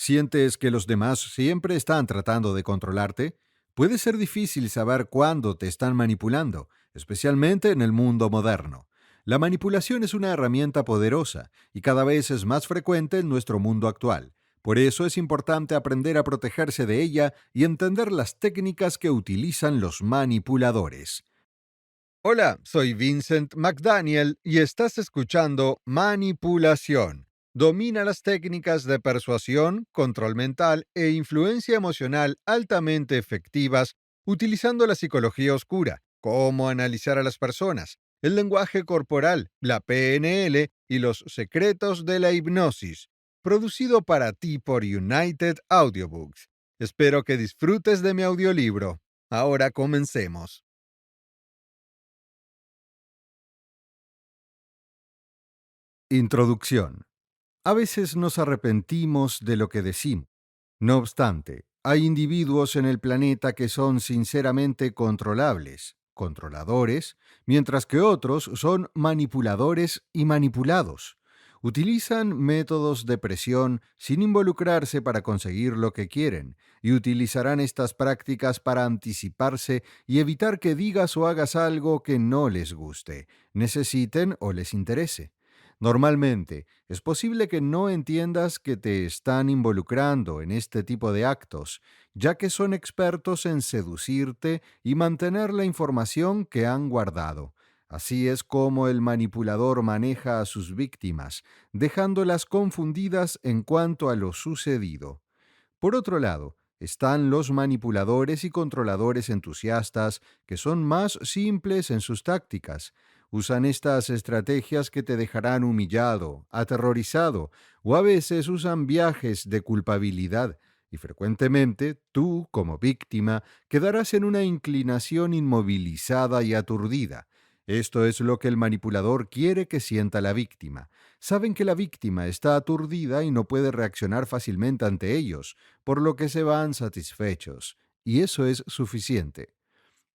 ¿Sientes que los demás siempre están tratando de controlarte? Puede ser difícil saber cuándo te están manipulando, especialmente en el mundo moderno. La manipulación es una herramienta poderosa y cada vez es más frecuente en nuestro mundo actual. Por eso es importante aprender a protegerse de ella y entender las técnicas que utilizan los manipuladores. Hola, soy Vincent McDaniel y estás escuchando Manipulación. Domina las técnicas de persuasión, control mental e influencia emocional altamente efectivas utilizando la psicología oscura, cómo analizar a las personas, el lenguaje corporal, la PNL y los secretos de la hipnosis. Producido para ti por United Audiobooks. Espero que disfrutes de mi audiolibro. Ahora comencemos. Introducción. A veces nos arrepentimos de lo que decimos. No obstante, hay individuos en el planeta que son sinceramente controlables, controladores, mientras que otros son manipuladores y manipulados. Utilizan métodos de presión sin involucrarse para conseguir lo que quieren, y utilizarán estas prácticas para anticiparse y evitar que digas o hagas algo que no les guste, necesiten o les interese. Normalmente, es posible que no entiendas que te están involucrando en este tipo de actos, ya que son expertos en seducirte y mantener la información que han guardado. Así es como el manipulador maneja a sus víctimas, dejándolas confundidas en cuanto a lo sucedido. Por otro lado, están los manipuladores y controladores entusiastas, que son más simples en sus tácticas. Usan estas estrategias que te dejarán humillado, aterrorizado, o a veces usan viajes de culpabilidad, y frecuentemente tú, como víctima, quedarás en una inclinación inmovilizada y aturdida. Esto es lo que el manipulador quiere que sienta la víctima. Saben que la víctima está aturdida y no puede reaccionar fácilmente ante ellos, por lo que se van satisfechos, y eso es suficiente.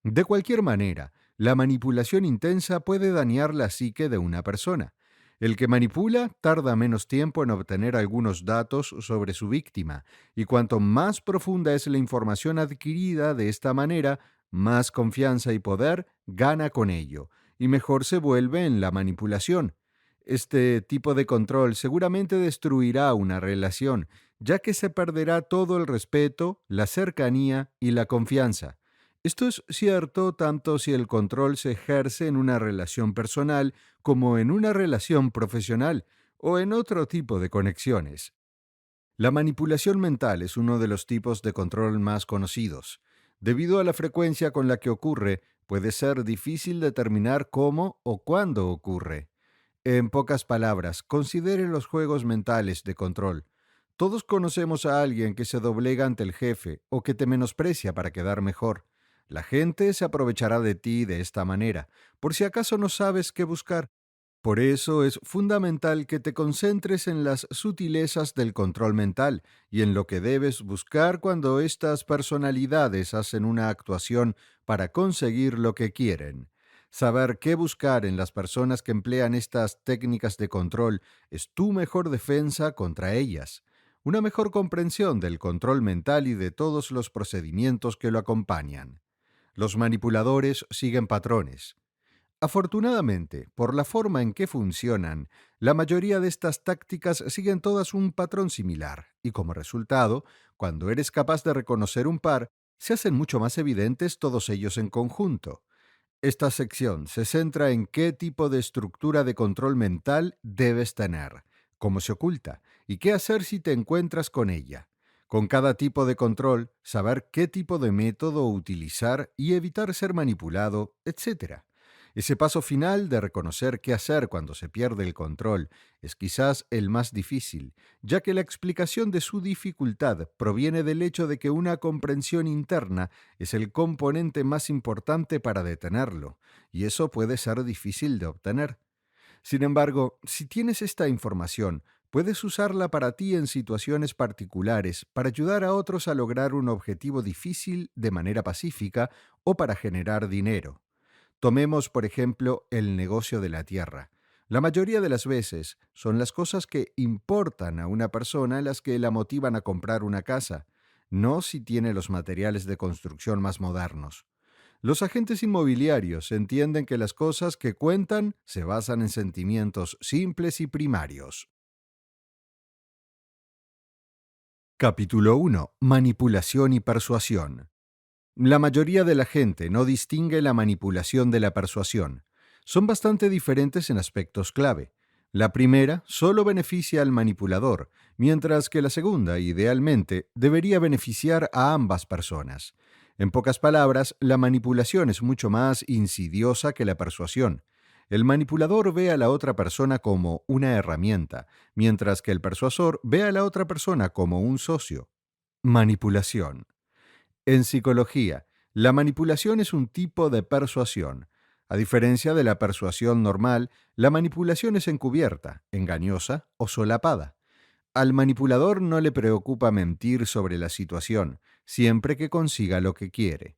De cualquier manera, la manipulación intensa puede dañar la psique de una persona. El que manipula tarda menos tiempo en obtener algunos datos sobre su víctima, y cuanto más profunda es la información adquirida de esta manera, más confianza y poder gana con ello, y mejor se vuelve en la manipulación. Este tipo de control seguramente destruirá una relación, ya que se perderá todo el respeto, la cercanía y la confianza. Esto es cierto tanto si el control se ejerce en una relación personal como en una relación profesional o en otro tipo de conexiones. La manipulación mental es uno de los tipos de control más conocidos. Debido a la frecuencia con la que ocurre, puede ser difícil determinar cómo o cuándo ocurre. En pocas palabras, considere los juegos mentales de control. Todos conocemos a alguien que se doblega ante el jefe o que te menosprecia para quedar mejor. La gente se aprovechará de ti de esta manera, por si acaso no sabes qué buscar. Por eso es fundamental que te concentres en las sutilezas del control mental y en lo que debes buscar cuando estas personalidades hacen una actuación para conseguir lo que quieren. Saber qué buscar en las personas que emplean estas técnicas de control es tu mejor defensa contra ellas. Una mejor comprensión del control mental y de todos los procedimientos que lo acompañan. Los manipuladores siguen patrones. Afortunadamente, por la forma en que funcionan, la mayoría de estas tácticas siguen todas un patrón similar, y como resultado, cuando eres capaz de reconocer un par, se hacen mucho más evidentes todos ellos en conjunto. Esta sección se centra en qué tipo de estructura de control mental debes tener, cómo se oculta y qué hacer si te encuentras con ella. Con cada tipo de control, saber qué tipo de método utilizar y evitar ser manipulado, etc. Ese paso final de reconocer qué hacer cuando se pierde el control es quizás el más difícil, ya que la explicación de su dificultad proviene del hecho de que una comprensión interna es el componente más importante para detenerlo, y eso puede ser difícil de obtener. Sin embargo, si tienes esta información, puedes usarla para ti en situaciones particulares, para ayudar a otros a lograr un objetivo difícil de manera pacífica o para generar dinero. Tomemos, por ejemplo, el negocio de la tierra. La mayoría de las veces son las cosas que importan a una persona las que la motivan a comprar una casa, no si tiene los materiales de construcción más modernos. Los agentes inmobiliarios entienden que las cosas que cuentan se basan en sentimientos simples y primarios. Capítulo 1. Manipulación y persuasión. La mayoría de la gente no distingue la manipulación de la persuasión. Son bastante diferentes en aspectos clave. La primera solo beneficia al manipulador, mientras que la segunda, idealmente, debería beneficiar a ambas personas. En pocas palabras, la manipulación es mucho más insidiosa que la persuasión. El manipulador ve a la otra persona como una herramienta, mientras que el persuasor ve a la otra persona como un socio. Manipulación. En psicología, la manipulación es un tipo de persuasión. A diferencia de la persuasión normal, la manipulación es encubierta, engañosa o solapada. Al manipulador no le preocupa mentir sobre la situación, siempre que consiga lo que quiere.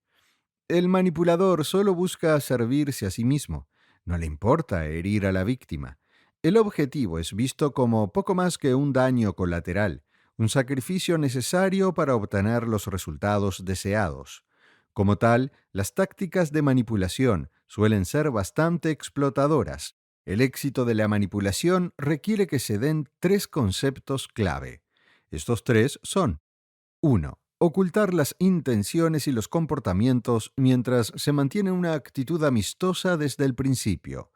El manipulador solo busca servirse a sí mismo. No le importa herir a la víctima. El objetivo es visto como poco más que un daño colateral, un sacrificio necesario para obtener los resultados deseados. Como tal, las tácticas de manipulación suelen ser bastante explotadoras. El éxito de la manipulación requiere que se den tres conceptos clave. Estos tres son: 1. Ocultar las intenciones y los comportamientos mientras se mantiene una actitud amistosa desde el principio.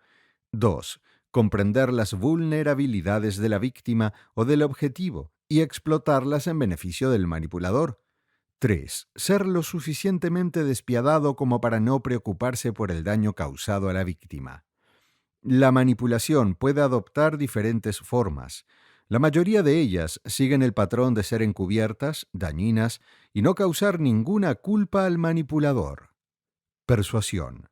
2. Comprender las vulnerabilidades de la víctima o del objetivo y explotarlas en beneficio del manipulador. 3. Ser lo suficientemente despiadado como para no preocuparse por el daño causado a la víctima. La manipulación puede adoptar diferentes formas. La mayoría de ellas siguen el patrón de ser encubiertas, dañinas y no causar ninguna culpa al manipulador. Persuasión.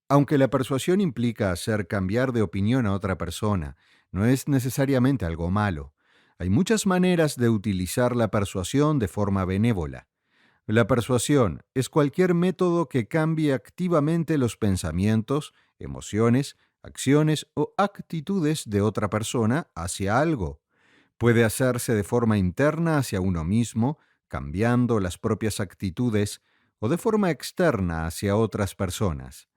Aunque la persuasión implica hacer cambiar de opinión a otra persona, no es necesariamente algo malo. Hay muchas maneras de utilizar la persuasión de forma benévola. La persuasión es cualquier método que cambie activamente los pensamientos, emociones, acciones o actitudes de otra persona hacia algo. Puede hacerse de forma interna hacia uno mismo, cambiando las propias actitudes, o de forma externa hacia otras personas.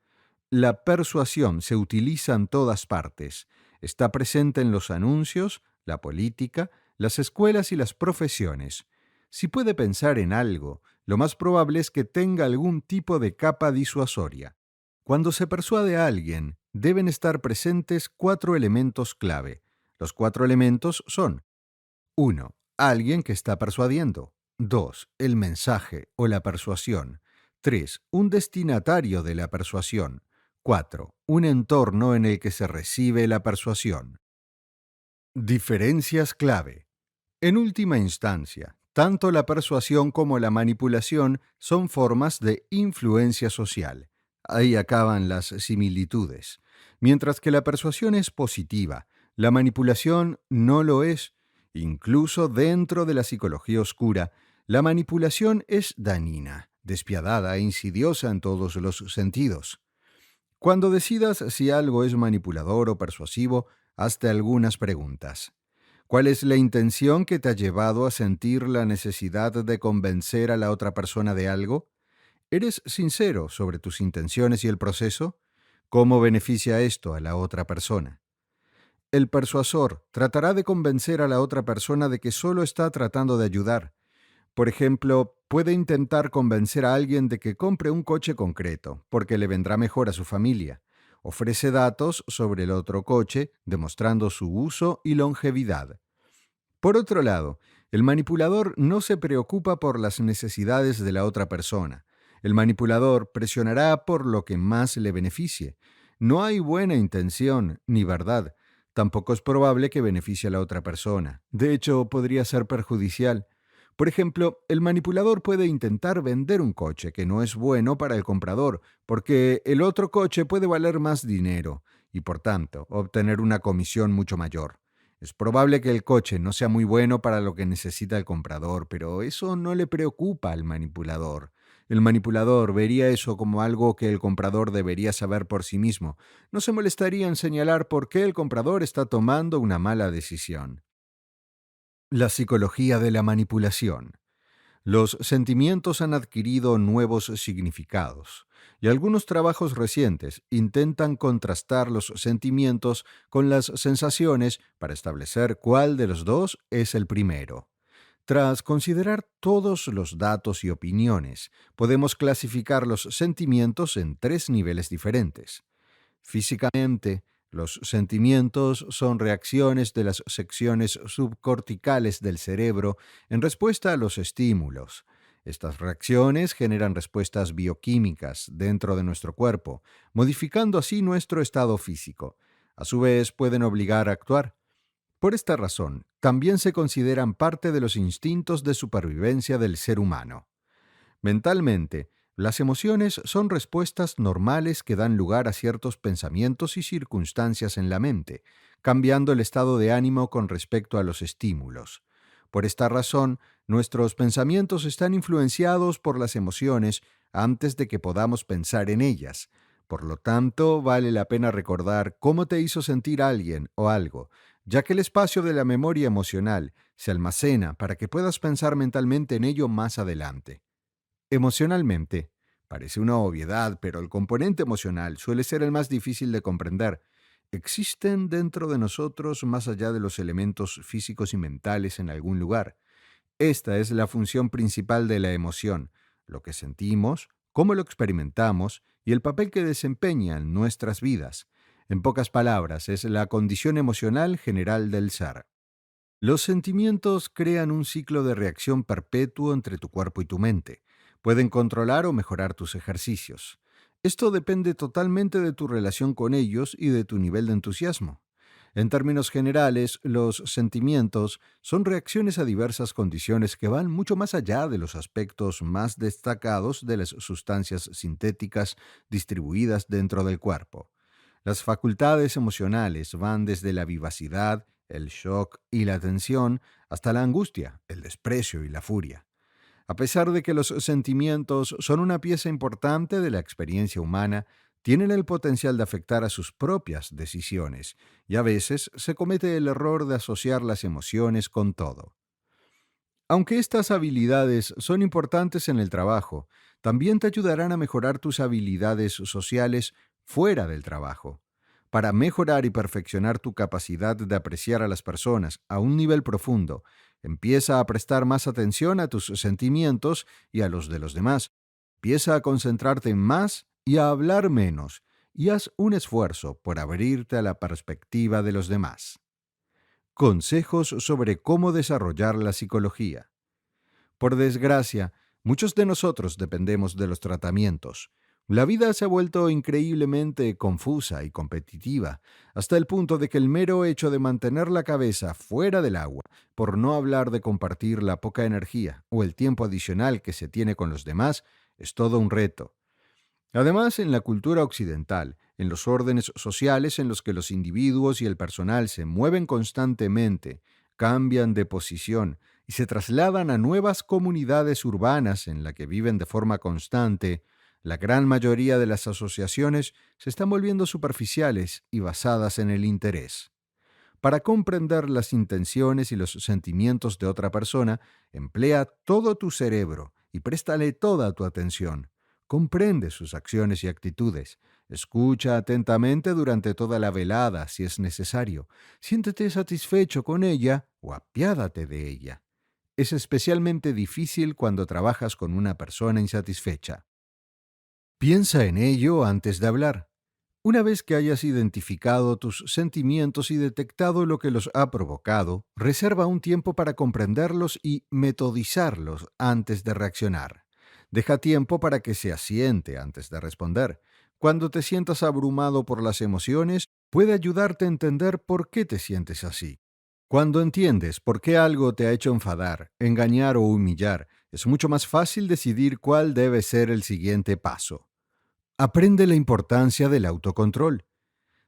La persuasión se utiliza en todas partes. Está presente en los anuncios, la política, las escuelas y las profesiones. Si puede pensar en algo, lo más probable es que tenga algún tipo de capa disuasoria. Cuando se persuade a alguien, deben estar presentes cuatro elementos clave. Los cuatro elementos son: 1. Alguien que está persuadiendo. 2. El mensaje o la persuasión. 3. Un destinatario de la persuasión. 4. Un entorno en el que se recibe la persuasión. Diferencias clave. En última instancia, tanto la persuasión como la manipulación son formas de influencia social. Ahí acaban las similitudes. Mientras que la persuasión es positiva, la manipulación no lo es. Incluso dentro de la psicología oscura, la manipulación es dañina, despiadada e insidiosa en todos los sentidos. Cuando decidas si algo es manipulador o persuasivo, hazte algunas preguntas. ¿Cuál es la intención que te ha llevado a sentir la necesidad de convencer a la otra persona de algo? ¿Eres sincero sobre tus intenciones y el proceso? ¿Cómo beneficia esto a la otra persona? El persuasor tratará de convencer a la otra persona de que solo está tratando de ayudar. Por ejemplo, puede intentar convencer a alguien de que compre un coche concreto, porque le vendrá mejor a su familia. Ofrece datos sobre el otro coche, demostrando su uso y longevidad. Por otro lado, el manipulador no se preocupa por las necesidades de la otra persona. El manipulador presionará por lo que más le beneficie. No hay buena intención ni verdad. Tampoco es probable que beneficie a la otra persona. De hecho, podría ser perjudicial. Por ejemplo, el manipulador puede intentar vender un coche que no es bueno para el comprador, porque el otro coche puede valer más dinero y, por tanto, obtener una comisión mucho mayor. Es probable que el coche no sea muy bueno para lo que necesita el comprador, pero eso no le preocupa al manipulador. El manipulador vería eso como algo que el comprador debería saber por sí mismo. No se molestaría en señalar por qué el comprador está tomando una mala decisión. La psicología de la manipulación. Los sentimientos han adquirido nuevos significados, y algunos trabajos recientes intentan contrastar los sentimientos con las sensaciones para establecer cuál de los dos es el primero. Tras considerar todos los datos y opiniones, podemos clasificar los sentimientos en tres niveles diferentes. Físicamente, los sentimientos son reacciones de las secciones subcorticales del cerebro en respuesta a los estímulos. Estas reacciones generan respuestas bioquímicas dentro de nuestro cuerpo, modificando así nuestro estado físico. A su vez, pueden obligar a actuar. Por esta razón, también se consideran parte de los instintos de supervivencia del ser humano. Mentalmente, las emociones son respuestas normales que dan lugar a ciertos pensamientos y circunstancias en la mente, cambiando el estado de ánimo con respecto a los estímulos. Por esta razón, nuestros pensamientos están influenciados por las emociones antes de que podamos pensar en ellas. Por lo tanto, vale la pena recordar cómo te hizo sentir alguien o algo, ya que el espacio de la memoria emocional se almacena para que puedas pensar mentalmente en ello más adelante. Emocionalmente, parece una obviedad, pero el componente emocional suele ser el más difícil de comprender. Existen dentro de nosotros más allá de los elementos físicos y mentales en algún lugar. Esta es la función principal de la emoción, lo que sentimos, cómo lo experimentamos y el papel que desempeña en nuestras vidas. En pocas palabras, es la condición emocional general del ser. Los sentimientos crean un ciclo de reacción perpetuo entre tu cuerpo y tu mente. Pueden controlar o mejorar tus ejercicios. Esto depende totalmente de tu relación con ellos y de tu nivel de entusiasmo. En términos generales, los sentimientos son reacciones a diversas condiciones que van mucho más allá de los aspectos más destacados de las sustancias sintéticas distribuidas dentro del cuerpo. Las facultades emocionales van desde la vivacidad, el shock y la tensión, hasta la angustia, el desprecio y la furia. A pesar de que los sentimientos son una pieza importante de la experiencia humana, tienen el potencial de afectar a sus propias decisiones, y a veces se comete el error de asociar las emociones con todo. Aunque estas habilidades son importantes en el trabajo, también te ayudarán a mejorar tus habilidades sociales fuera del trabajo. Para mejorar y perfeccionar tu capacidad de apreciar a las personas a un nivel profundo, empieza a prestar más atención a tus sentimientos y a los de los demás. Empieza a concentrarte más y a hablar menos, y haz un esfuerzo por abrirte a la perspectiva de los demás. Consejos sobre cómo desarrollar la psicología. Por desgracia, muchos de nosotros dependemos de los tratamientos. La vida se ha vuelto increíblemente confusa y competitiva, hasta el punto de que el mero hecho de mantener la cabeza fuera del agua, por no hablar de compartir la poca energía o el tiempo adicional que se tiene con los demás, es todo un reto. Además, en la cultura occidental, en los órdenes sociales en los que los individuos y el personal se mueven constantemente, cambian de posición y se trasladan a nuevas comunidades urbanas en las que viven de forma constante, la gran mayoría de las asociaciones se están volviendo superficiales y basadas en el interés. Para comprender las intenciones y los sentimientos de otra persona, emplea todo tu cerebro y préstale toda tu atención. Comprende sus acciones y actitudes. Escucha atentamente durante toda la velada, si es necesario. Siéntete satisfecho con ella o apiádate de ella. Es especialmente difícil cuando trabajas con una persona insatisfecha. Piensa en ello antes de hablar. Una vez que hayas identificado tus sentimientos y detectado lo que los ha provocado, reserva un tiempo para comprenderlos y metodizarlos antes de reaccionar. Deja tiempo para que se asiente antes de responder. Cuando te sientas abrumado por las emociones, puede ayudarte a entender por qué te sientes así. Cuando entiendes por qué algo te ha hecho enfadar, engañar o humillar, es mucho más fácil decidir cuál debe ser el siguiente paso. Aprende la importancia del autocontrol.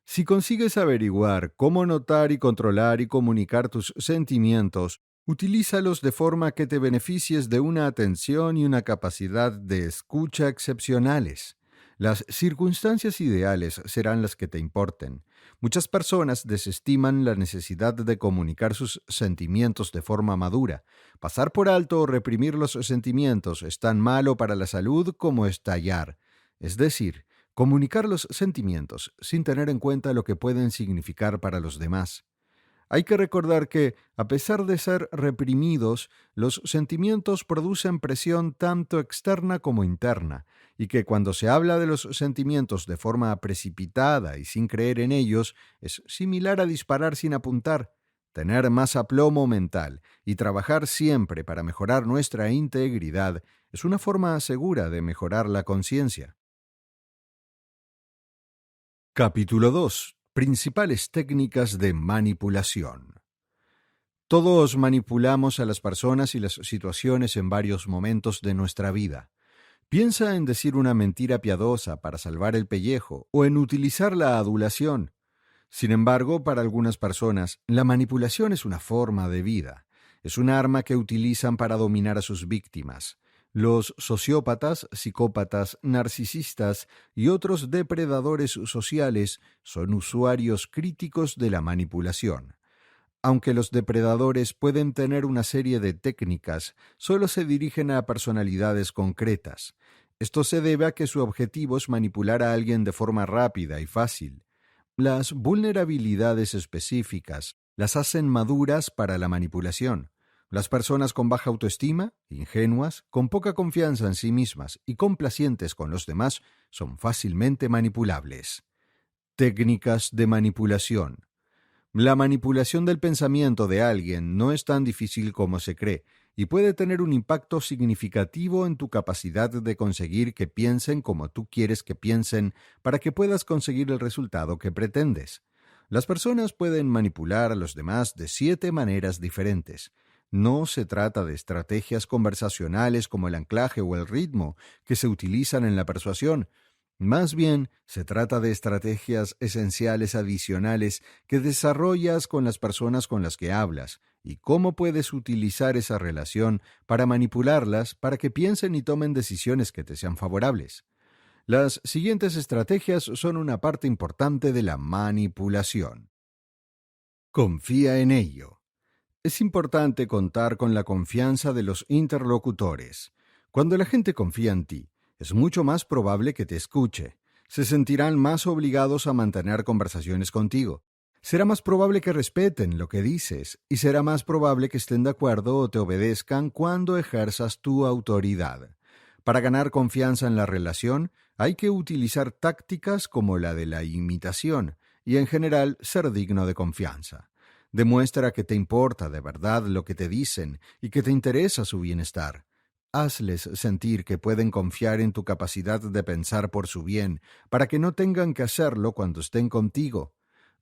Si consigues averiguar cómo notar y controlar y comunicar tus sentimientos, Utilízalos de forma que te beneficies de una atención y una capacidad de escucha excepcionales. Las circunstancias ideales serán las que te importen. Muchas personas desestiman la necesidad de comunicar sus sentimientos de forma madura. Pasar por alto o reprimir los sentimientos es tan malo para la salud como estallar. Es decir, comunicar los sentimientos sin tener en cuenta lo que pueden significar para los demás. Hay que recordar que, a pesar de ser reprimidos, los sentimientos producen presión tanto externa como interna, y que cuando se habla de los sentimientos de forma precipitada y sin creer en ellos, es similar a disparar sin apuntar. Tener más aplomo mental y trabajar siempre para mejorar nuestra integridad es una forma segura de mejorar la conciencia. Capítulo 2. Principales técnicas de manipulación. Todos manipulamos a las personas y las situaciones en varios momentos de nuestra vida. Piensa en decir una mentira piadosa para salvar el pellejo o en utilizar la adulación. Sin embargo, para algunas personas, la manipulación es una forma de vida. Es un arma que utilizan para dominar a sus víctimas. Los sociópatas, psicópatas, narcisistas y otros depredadores sociales son usuarios críticos de la manipulación. Aunque los depredadores pueden tener una serie de técnicas, solo se dirigen a personalidades concretas. Esto se debe a que su objetivo es manipular a alguien de forma rápida y fácil. Las vulnerabilidades específicas las hacen maduras para la manipulación. Las personas con baja autoestima, ingenuas, con poca confianza en sí mismas y complacientes con los demás son fácilmente manipulables. Técnicas de manipulación. La manipulación del pensamiento de alguien no es tan difícil como se cree y puede tener un impacto significativo en tu capacidad de conseguir que piensen como tú quieres que piensen para que puedas conseguir el resultado que pretendes. Las personas pueden manipular a los demás de 7 maneras diferentes. No se trata de estrategias conversacionales como el anclaje o el ritmo que se utilizan en la persuasión. Más bien, se trata de estrategias esenciales adicionales que desarrollas con las personas con las que hablas y cómo puedes utilizar esa relación para manipularlas para que piensen y tomen decisiones que te sean favorables. Las siguientes estrategias son una parte importante de la manipulación. Confía en ello. Es importante contar con la confianza de los interlocutores. Cuando la gente confía en ti, es mucho más probable que te escuche. Se sentirán más obligados a mantener conversaciones contigo. Será más probable que respeten lo que dices y será más probable que estén de acuerdo o te obedezcan cuando ejerzas tu autoridad. Para ganar confianza en la relación, hay que utilizar tácticas como la de la imitación y, en general, ser digno de confianza. Demuestra que te importa de verdad lo que te dicen y que te interesa su bienestar. Hazles sentir que pueden confiar en tu capacidad de pensar por su bien, para que no tengan que hacerlo cuando estén contigo.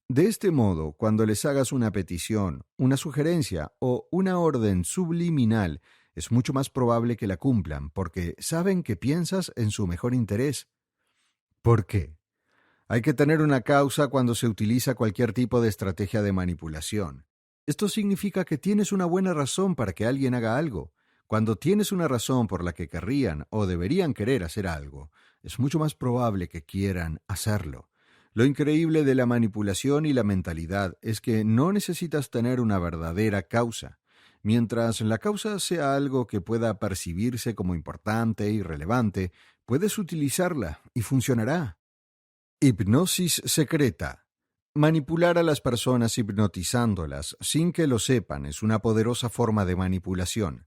De este modo, cuando les hagas una petición, una sugerencia o una orden subliminal, es mucho más probable que la cumplan, porque saben que piensas en su mejor interés. ¿Por qué? Hay que tener una causa cuando se utiliza cualquier tipo de estrategia de manipulación. Esto significa que tienes una buena razón para que alguien haga algo. Cuando tienes una razón por la que querrían o deberían querer hacer algo, es mucho más probable que quieran hacerlo. Lo increíble de la manipulación y la mentalidad es que no necesitas tener una verdadera causa. Mientras la causa sea algo que pueda percibirse como importante y relevante, puedes utilizarla y funcionará. Hipnosis secreta. Manipular a las personas hipnotizándolas sin que lo sepan es una poderosa forma de manipulación.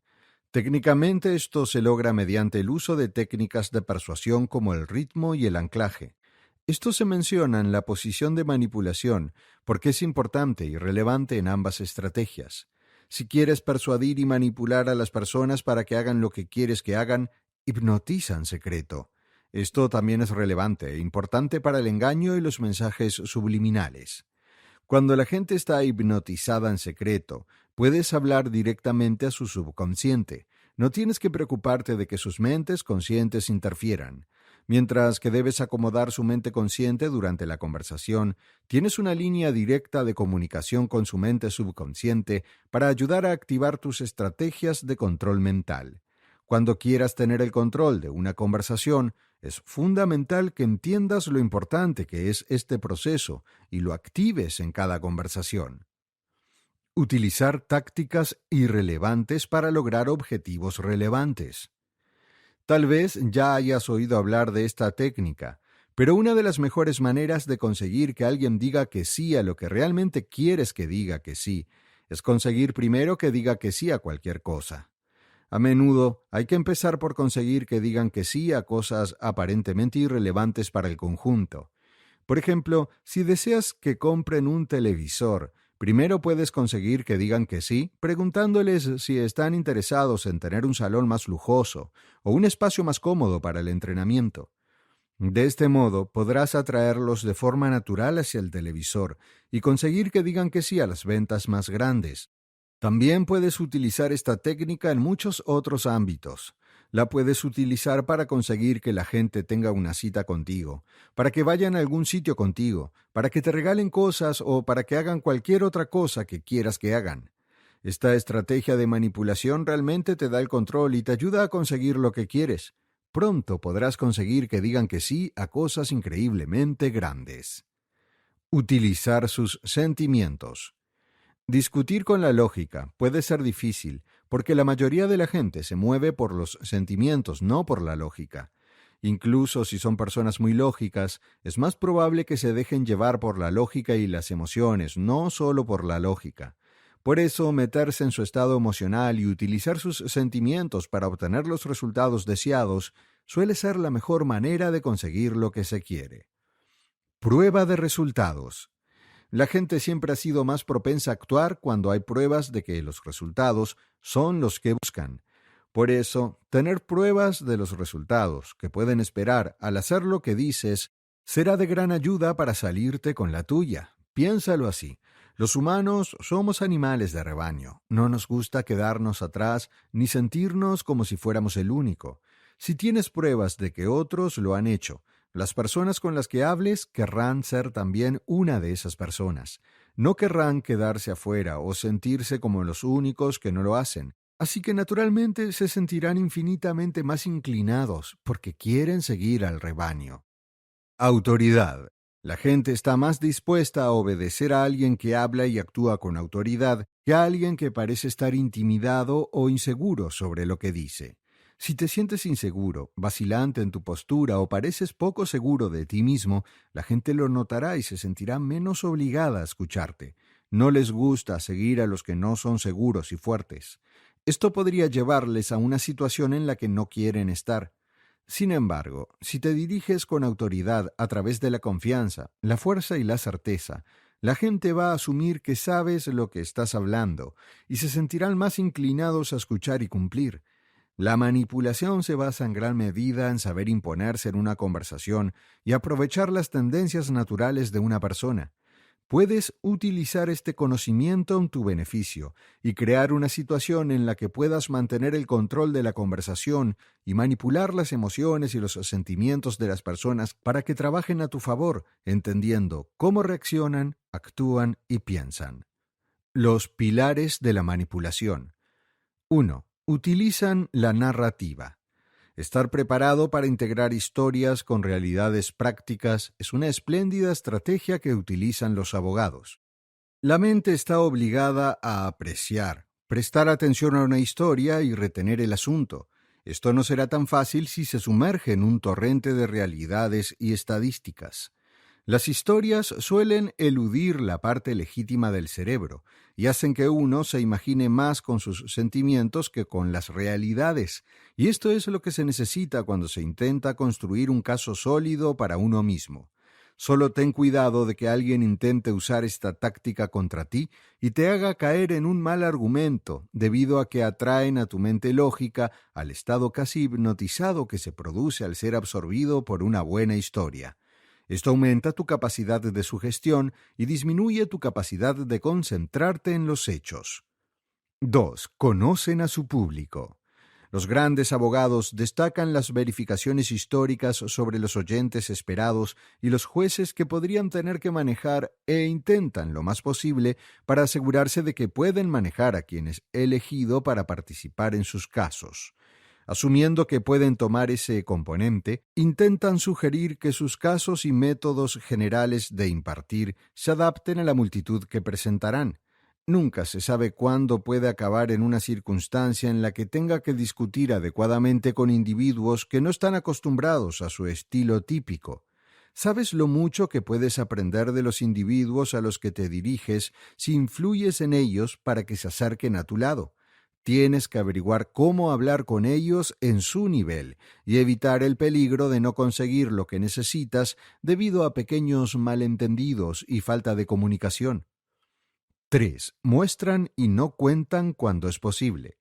Técnicamente esto se logra mediante el uso de técnicas de persuasión como el ritmo y el anclaje. Esto se menciona en la posición de manipulación porque es importante y relevante en ambas estrategias. Si quieres persuadir y manipular a las personas para que hagan lo que quieres que hagan, hipnotiza en secreto. Esto también es relevante e importante para el engaño y los mensajes subliminales. Cuando la gente está hipnotizada en secreto, puedes hablar directamente a su subconsciente. No tienes que preocuparte de que sus mentes conscientes interfieran. Mientras que debes acomodar su mente consciente durante la conversación, tienes una línea directa de comunicación con su mente subconsciente para ayudar a activar tus estrategias de control mental. Cuando quieras tener el control de una conversación, es fundamental que entiendas lo importante que es este proceso y lo actives en cada conversación. Utilizar tácticas irrelevantes para lograr objetivos relevantes. Tal vez ya hayas oído hablar de esta técnica, pero una de las mejores maneras de conseguir que alguien diga que sí a lo que realmente quieres que diga que sí, es conseguir primero que diga que sí a cualquier cosa. A menudo hay que empezar por conseguir que digan que sí a cosas aparentemente irrelevantes para el conjunto. Por ejemplo, si deseas que compren un televisor, primero puedes conseguir que digan que sí, preguntándoles si están interesados en tener un salón más lujoso o un espacio más cómodo para el entrenamiento. De este modo, podrás atraerlos de forma natural hacia el televisor y conseguir que digan que sí a las ventas más grandes. También puedes utilizar esta técnica en muchos otros ámbitos. La puedes utilizar para conseguir que la gente tenga una cita contigo, para que vayan a algún sitio contigo, para que te regalen cosas o para que hagan cualquier otra cosa que quieras que hagan. Esta estrategia de manipulación realmente te da el control y te ayuda a conseguir lo que quieres. Pronto podrás conseguir que digan que sí a cosas increíblemente grandes. Utilizar sus sentimientos. Discutir con la lógica puede ser difícil, porque la mayoría de la gente se mueve por los sentimientos, no por la lógica. Incluso si son personas muy lógicas, es más probable que se dejen llevar por la lógica y las emociones, no solo por la lógica. Por eso, meterse en su estado emocional y utilizar sus sentimientos para obtener los resultados deseados suele ser la mejor manera de conseguir lo que se quiere. Prueba de resultados. La gente siempre ha sido más propensa a actuar cuando hay pruebas de que los resultados son los que buscan. Por eso, tener pruebas de los resultados que pueden esperar al hacer lo que dices será de gran ayuda para salirte con la tuya. Piénsalo así. Los humanos somos animales de rebaño. No nos gusta quedarnos atrás ni sentirnos como si fuéramos el único. Si tienes pruebas de que otros lo han hecho, las personas con las que hables querrán ser también una de esas personas. No querrán quedarse afuera o sentirse como los únicos que no lo hacen. Así que naturalmente se sentirán infinitamente más inclinados porque quieren seguir al rebaño. Autoridad. La gente está más dispuesta a obedecer a alguien que habla y actúa con autoridad que a alguien que parece estar intimidado o inseguro sobre lo que dice. Si te sientes inseguro, vacilante en tu postura o pareces poco seguro de ti mismo, la gente lo notará y se sentirá menos obligada a escucharte. No les gusta seguir a los que no son seguros y fuertes. Esto podría llevarles a una situación en la que no quieren estar. Sin embargo, si te diriges con autoridad a través de la confianza, la fuerza y la certeza, la gente va a asumir que sabes lo que estás hablando y se sentirán más inclinados a escuchar y cumplir. La manipulación se basa en gran medida en saber imponerse en una conversación y aprovechar las tendencias naturales de una persona. Puedes utilizar este conocimiento en tu beneficio y crear una situación en la que puedas mantener el control de la conversación y manipular las emociones y los sentimientos de las personas para que trabajen a tu favor, entendiendo cómo reaccionan, actúan y piensan. Los pilares de la manipulación. 1. Utilizan la narrativa. Estar preparado para integrar historias con realidades prácticas es una espléndida estrategia que utilizan los abogados. La mente está obligada a apreciar, prestar atención a una historia y retener el asunto. Esto no será tan fácil si se sumerge en un torrente de realidades y estadísticas. Las historias suelen eludir la parte legítima del cerebro y hacen que uno se imagine más con sus sentimientos que con las realidades, y esto es lo que se necesita cuando se intenta construir un caso sólido para uno mismo. Solo ten cuidado de que alguien intente usar esta táctica contra ti y te haga caer en un mal argumento, debido a que atraen a tu mente lógica al estado casi hipnotizado que se produce al ser absorbido por una buena historia. Esto aumenta tu capacidad de sugestión y disminuye tu capacidad de concentrarte en los hechos. 2. Conocen a su público. Los grandes abogados destacan las verificaciones históricas sobre los oyentes esperados y los jueces que podrían tener que manejar e intentan lo más posible para asegurarse de que pueden manejar a quienes he elegido para participar en sus casos. Asumiendo que pueden tomar ese componente, intentan sugerir que sus casos y métodos generales de impartir se adapten a la multitud que presentarán. Nunca se sabe cuándo puede acabar en una circunstancia en la que tenga que discutir adecuadamente con individuos que no están acostumbrados a su estilo típico. ¿Sabes lo mucho que puedes aprender de los individuos a los que te diriges si influyes en ellos para que se acerquen a tu lado? Tienes que averiguar cómo hablar con ellos en su nivel y evitar el peligro de no conseguir lo que necesitas debido a pequeños malentendidos y falta de comunicación. 3. Muestran y no cuentan cuando es posible.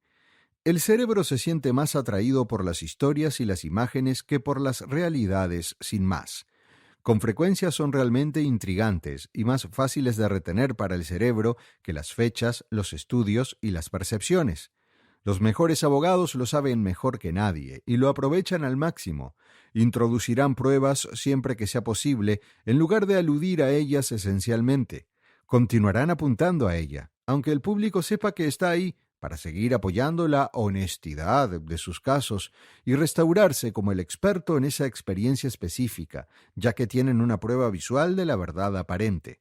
El cerebro se siente más atraído por las historias y las imágenes que por las realidades sin más. Con frecuencia son realmente intrigantes y más fáciles de retener para el cerebro que las fechas, los estudios y las percepciones. Los mejores abogados lo saben mejor que nadie y lo aprovechan al máximo. Introducirán pruebas siempre que sea posible en lugar de aludir a ellas esencialmente. Continuarán apuntando a ella, aunque el público sepa que está ahí para seguir apoyando la honestidad de sus casos y restaurarse como el experto en esa experiencia específica, ya que tienen una prueba visual de la verdad aparente.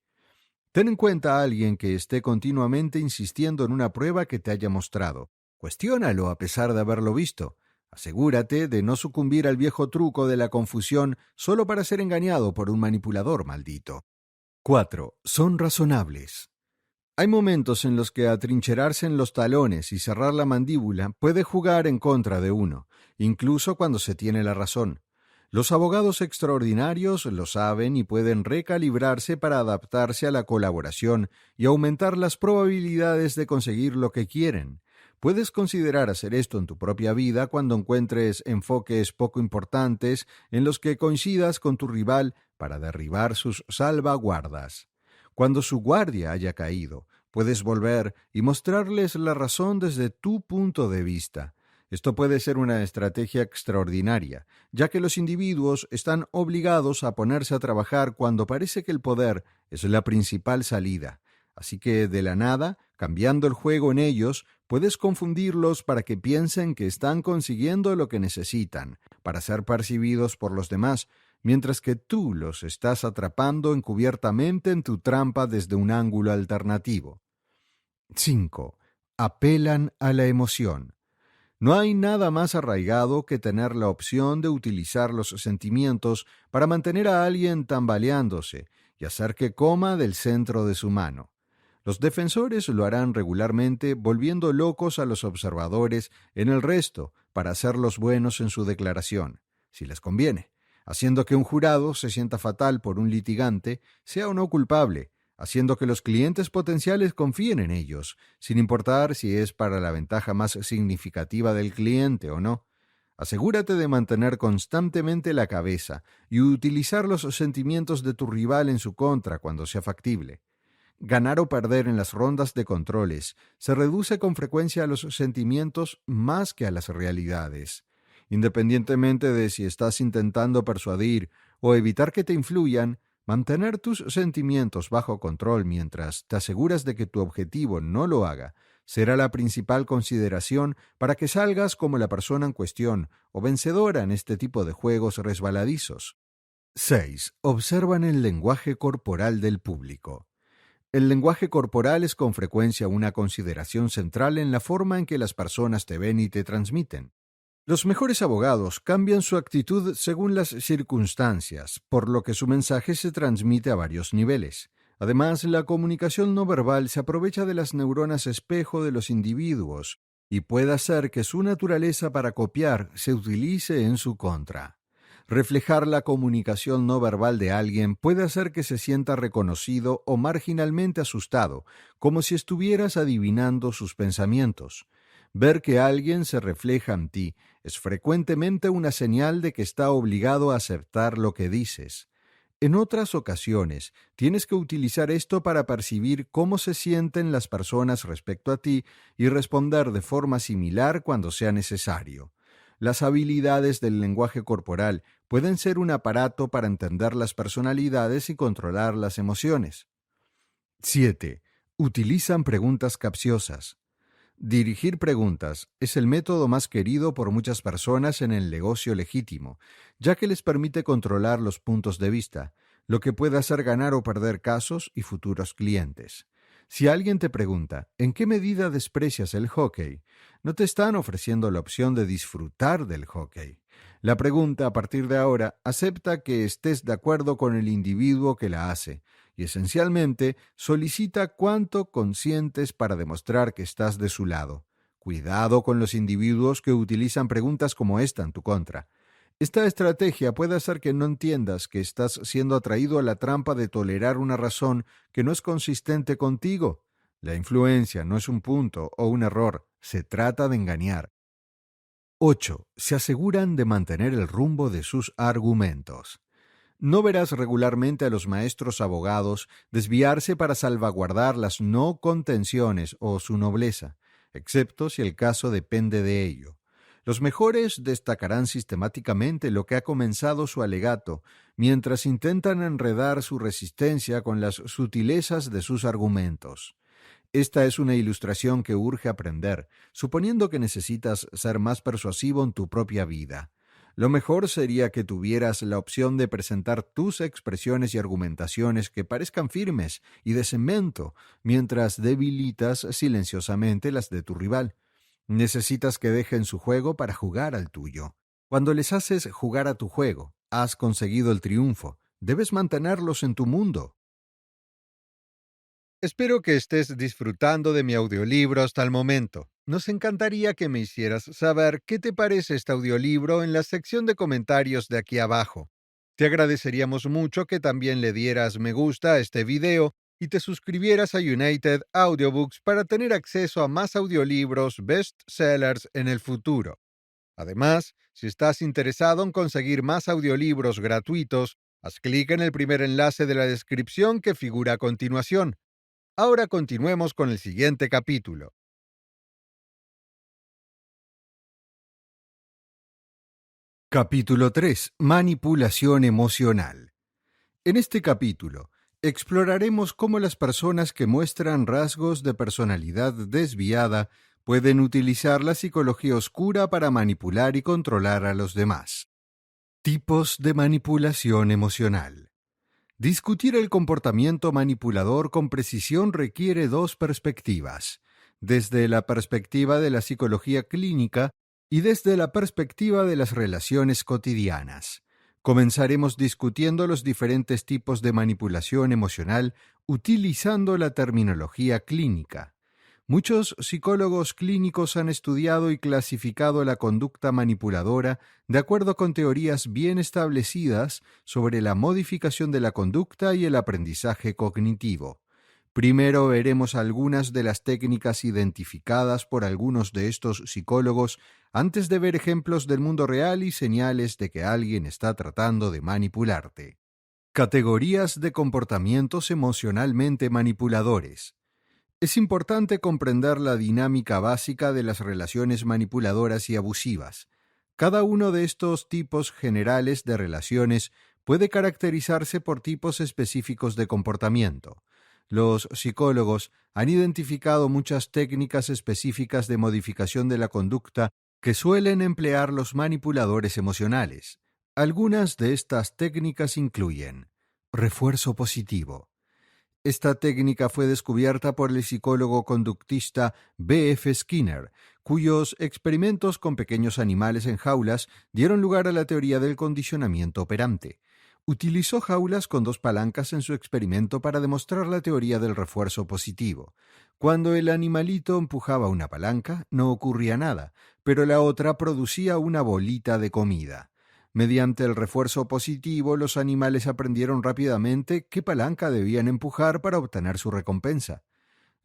Ten en cuenta a alguien que esté continuamente insistiendo en una prueba que te haya mostrado. Cuestiónalo a pesar de haberlo visto. Asegúrate de no sucumbir al viejo truco de la confusión solo para ser engañado por un manipulador maldito. 4. Son razonables. Hay momentos en los que atrincherarse en los talones y cerrar la mandíbula puede jugar en contra de uno, incluso cuando se tiene la razón. Los abogados extraordinarios lo saben y pueden recalibrarse para adaptarse a la colaboración y aumentar las probabilidades de conseguir lo que quieren. Puedes considerar hacer esto en tu propia vida cuando encuentres enfoques poco importantes en los que coincidas con tu rival para derribar sus salvaguardas. Cuando su guardia haya caído, puedes volver y mostrarles la razón desde tu punto de vista. Esto puede ser una estrategia extraordinaria, ya que los individuos están obligados a ponerse a trabajar cuando parece que el poder es la principal salida. Así que, de la nada, cambiando el juego en ellos, puedes confundirlos para que piensen que están consiguiendo lo que necesitan, para ser percibidos por los demás, mientras que tú los estás atrapando encubiertamente en tu trampa desde un ángulo alternativo. 5. Apelan a la emoción. No hay nada más arraigado que tener la opción de utilizar los sentimientos para mantener a alguien tambaleándose y hacer que coma del centro de su mano. Los defensores lo harán regularmente volviendo locos a los observadores en el resto para hacerlos buenos en su declaración, si les conviene, haciendo que un jurado se sienta fatal por un litigante, sea o no culpable, haciendo que los clientes potenciales confíen en ellos, sin importar si es para la ventaja más significativa del cliente o no. Asegúrate de mantener constantemente la cabeza y utilizar los sentimientos de tu rival en su contra cuando sea factible. Ganar o perder en las rondas de controles se reduce con frecuencia a los sentimientos más que a las realidades. Independientemente de si estás intentando persuadir o evitar que te influyan, mantener tus sentimientos bajo control mientras te aseguras de que tu objetivo no lo haga será la principal consideración para que salgas como la persona en cuestión o vencedora en este tipo de juegos resbaladizos. 6. Observan el lenguaje corporal del público. El lenguaje corporal es con frecuencia una consideración central en la forma en que las personas te ven y te transmiten. Los mejores abogados cambian su actitud según las circunstancias, por lo que su mensaje se transmite a varios niveles. Además, la comunicación no verbal se aprovecha de las neuronas espejo de los individuos y puede hacer que su naturaleza para copiar se utilice en su contra. Reflejar la comunicación no verbal de alguien puede hacer que se sienta reconocido o marginalmente asustado, como si estuvieras adivinando sus pensamientos. Ver que alguien se refleja en ti es frecuentemente una señal de que está obligado a aceptar lo que dices. En otras ocasiones, tienes que utilizar esto para percibir cómo se sienten las personas respecto a ti y responder de forma similar cuando sea necesario. Las habilidades del lenguaje corporal pueden ser un aparato para entender las personalidades y controlar las emociones. 7. Utilizan preguntas capciosas. Dirigir preguntas es el método más querido por muchas personas en el negocio legítimo, ya que les permite controlar los puntos de vista, lo que puede hacer ganar o perder casos y futuros clientes. Si alguien te pregunta, ¿en qué medida desprecias el hockey?, no te están ofreciendo la opción de disfrutar del hockey. La pregunta, a partir de ahora, acepta que estés de acuerdo con el individuo que la hace, y esencialmente solicita cuánto consientes para demostrar que estás de su lado. Cuidado con los individuos que utilizan preguntas como esta en tu contra. Esta estrategia puede hacer que no entiendas que estás siendo atraído a la trampa de tolerar una razón que no es consistente contigo. La influencia no es un punto o un error, se trata de engañar. 8. Se aseguran de mantener el rumbo de sus argumentos. No verás regularmente a los maestros abogados desviarse para salvaguardar las no contenciones o su nobleza, excepto si el caso depende de ello. Los mejores destacarán sistemáticamente lo que ha comenzado su alegato, mientras intentan enredar su resistencia con las sutilezas de sus argumentos. Esta es una ilustración que urge aprender, suponiendo que necesitas ser más persuasivo en tu propia vida. Lo mejor sería que tuvieras la opción de presentar tus expresiones y argumentaciones que parezcan firmes y de cemento, mientras debilitas silenciosamente las de tu rival. Necesitas que dejen su juego para jugar al tuyo. Cuando les haces jugar a tu juego, has conseguido el triunfo. Debes mantenerlos en tu mundo. Espero que estés disfrutando de mi audiolibro hasta el momento. Nos encantaría que me hicieras saber qué te parece este audiolibro en la sección de comentarios de aquí abajo. Te agradeceríamos mucho que también le dieras me gusta a este video y te suscribieras a United Audiobooks para tener acceso a más audiolibros bestsellers en el futuro. Además, si estás interesado en conseguir más audiolibros gratuitos, haz clic en el primer enlace de la descripción que figura a continuación. Ahora continuemos con el siguiente capítulo. Capítulo 3. Manipulación emocional. En este capítulo, exploraremos cómo las personas que muestran rasgos de personalidad desviada pueden utilizar la psicología oscura para manipular y controlar a los demás. Tipos de manipulación emocional. Discutir el comportamiento manipulador con precisión requiere dos perspectivas, desde la perspectiva de la psicología clínica y desde la perspectiva de las relaciones cotidianas. Comenzaremos discutiendo los diferentes tipos de manipulación emocional utilizando la terminología clínica. Muchos psicólogos clínicos han estudiado y clasificado la conducta manipuladora de acuerdo con teorías bien establecidas sobre la modificación de la conducta y el aprendizaje cognitivo. Primero veremos algunas de las técnicas identificadas por algunos de estos psicólogos antes de ver ejemplos del mundo real y señales de que alguien está tratando de manipularte. Categorías de comportamientos emocionalmente manipuladores. Es importante comprender la dinámica básica de las relaciones manipuladoras y abusivas. Cada uno de estos tipos generales de relaciones puede caracterizarse por tipos específicos de comportamiento. Los psicólogos han identificado muchas técnicas específicas de modificación de la conducta que suelen emplear los manipuladores emocionales. Algunas de estas técnicas incluyen refuerzo positivo. Esta técnica fue descubierta por el psicólogo conductista B. F. Skinner, cuyos experimentos con pequeños animales en jaulas dieron lugar a la teoría del condicionamiento operante. Utilizó jaulas con dos palancas en su experimento para demostrar la teoría del refuerzo positivo. Cuando el animalito empujaba una palanca, no ocurría nada, pero la otra producía una bolita de comida. Mediante el refuerzo positivo, los animales aprendieron rápidamente qué palanca debían empujar para obtener su recompensa.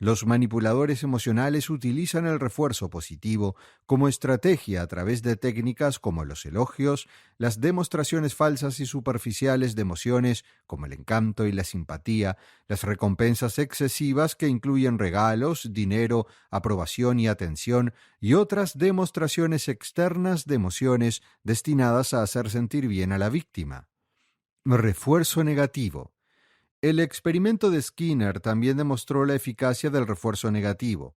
Los manipuladores emocionales utilizan el refuerzo positivo como estrategia a través de técnicas como los elogios, las demostraciones falsas y superficiales de emociones como el encanto y la simpatía, las recompensas excesivas que incluyen regalos, dinero, aprobación y atención, y otras demostraciones externas de emociones destinadas a hacer sentir bien a la víctima. Refuerzo negativo. El experimento de Skinner también demostró la eficacia del refuerzo negativo.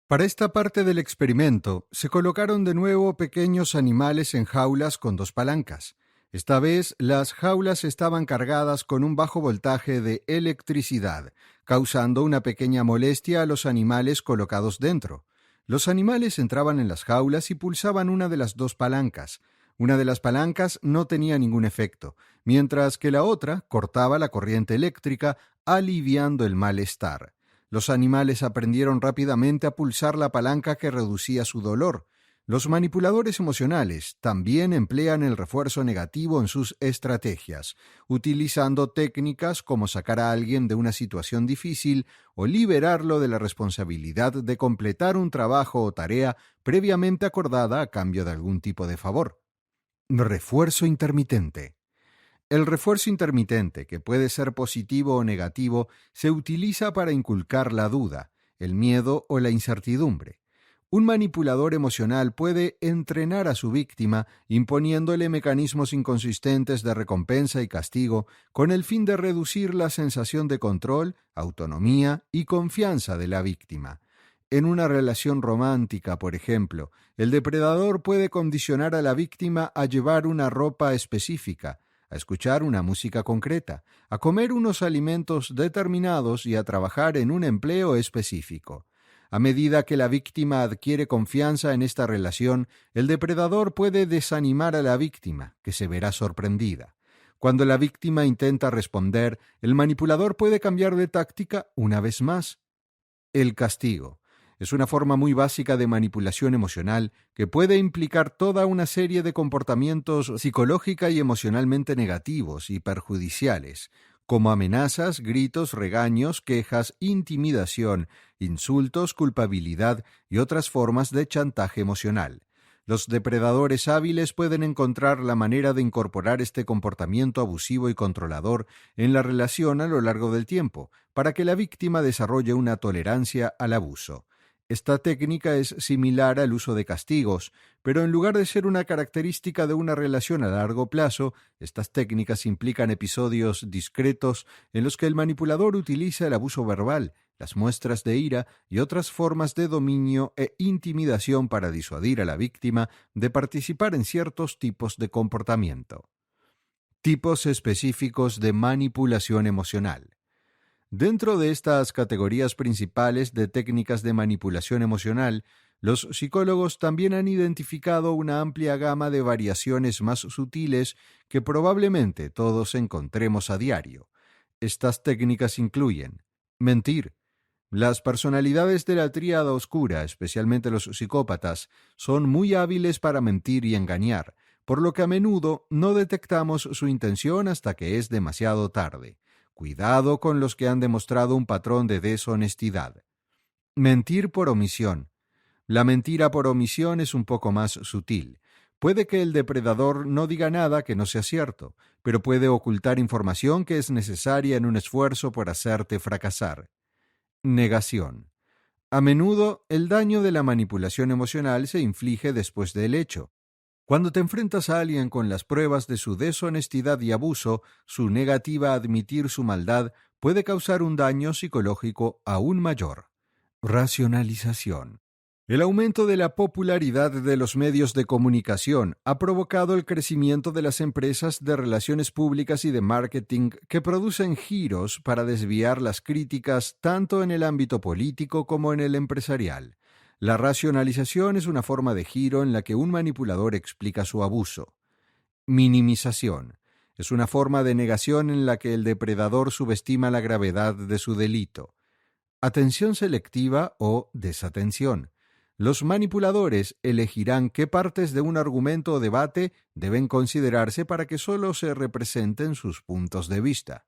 Para esta parte del experimento, se colocaron de nuevo pequeños animales en jaulas con dos palancas. Esta vez, las jaulas estaban cargadas con un bajo voltaje de electricidad, causando una pequeña molestia a los animales colocados dentro. Los animales entraban en las jaulas y pulsaban una de las dos palancas. Una de las palancas no tenía ningún efecto, mientras que la otra cortaba la corriente eléctrica, aliviando el malestar. Los animales aprendieron rápidamente a pulsar la palanca que reducía su dolor. Los manipuladores emocionales también emplean el refuerzo negativo en sus estrategias, utilizando técnicas como sacar a alguien de una situación difícil o liberarlo de la responsabilidad de completar un trabajo o tarea previamente acordada a cambio de algún tipo de favor. Refuerzo intermitente. El refuerzo intermitente, que puede ser positivo o negativo, se utiliza para inculcar la duda, el miedo o la incertidumbre. Un manipulador emocional puede entrenar a su víctima imponiéndole mecanismos inconsistentes de recompensa y castigo con el fin de reducir la sensación de control, autonomía y confianza de la víctima. En una relación romántica, por ejemplo, el depredador puede condicionar a la víctima a llevar una ropa específica, a escuchar una música concreta, a comer unos alimentos determinados y a trabajar en un empleo específico. A medida que la víctima adquiere confianza en esta relación, el depredador puede desanimar a la víctima, que se verá sorprendida. Cuando la víctima intenta responder, el manipulador puede cambiar de táctica una vez más. El castigo. Es una forma muy básica de manipulación emocional que puede implicar toda una serie de comportamientos psicológica y emocionalmente negativos y perjudiciales, como amenazas, gritos, regaños, quejas, intimidación, insultos, culpabilidad y otras formas de chantaje emocional. Los depredadores hábiles pueden encontrar la manera de incorporar este comportamiento abusivo y controlador en la relación a lo largo del tiempo, para que la víctima desarrolle una tolerancia al abuso. Esta técnica es similar al uso de castigos, pero en lugar de ser una característica de una relación a largo plazo, estas técnicas implican episodios discretos en los que el manipulador utiliza el abuso verbal, las muestras de ira y otras formas de dominio e intimidación para disuadir a la víctima de participar en ciertos tipos de comportamiento. Tipos específicos de manipulación emocional. Dentro de estas categorías principales de técnicas de manipulación emocional, los psicólogos también han identificado una amplia gama de variaciones más sutiles que probablemente todos encontremos a diario. Estas técnicas incluyen mentir. Las personalidades de la tríada oscura, especialmente los psicópatas, son muy hábiles para mentir y engañar, por lo que a menudo no detectamos su intención hasta que es demasiado tarde. Cuidado con los que han demostrado un patrón de deshonestidad. Mentir por omisión. La mentira por omisión es un poco más sutil. Puede que el depredador no diga nada que no sea cierto, pero puede ocultar información que es necesaria en un esfuerzo por hacerte fracasar. Negación. A menudo, el daño de la manipulación emocional se inflige después del hecho. Cuando te enfrentas a alguien con las pruebas de su deshonestidad y abuso, su negativa a admitir su maldad puede causar un daño psicológico aún mayor. Racionalización. El aumento de la popularidad de los medios de comunicación ha provocado el crecimiento de las empresas de relaciones públicas y de marketing que producen giros para desviar las críticas tanto en el ámbito político como en el empresarial. La racionalización es una forma de giro en la que un manipulador explica su abuso. Minimización. Es una forma de negación en la que el depredador subestima la gravedad de su delito. Atención selectiva o desatención. Los manipuladores elegirán qué partes de un argumento o debate deben considerarse para que solo se representen sus puntos de vista.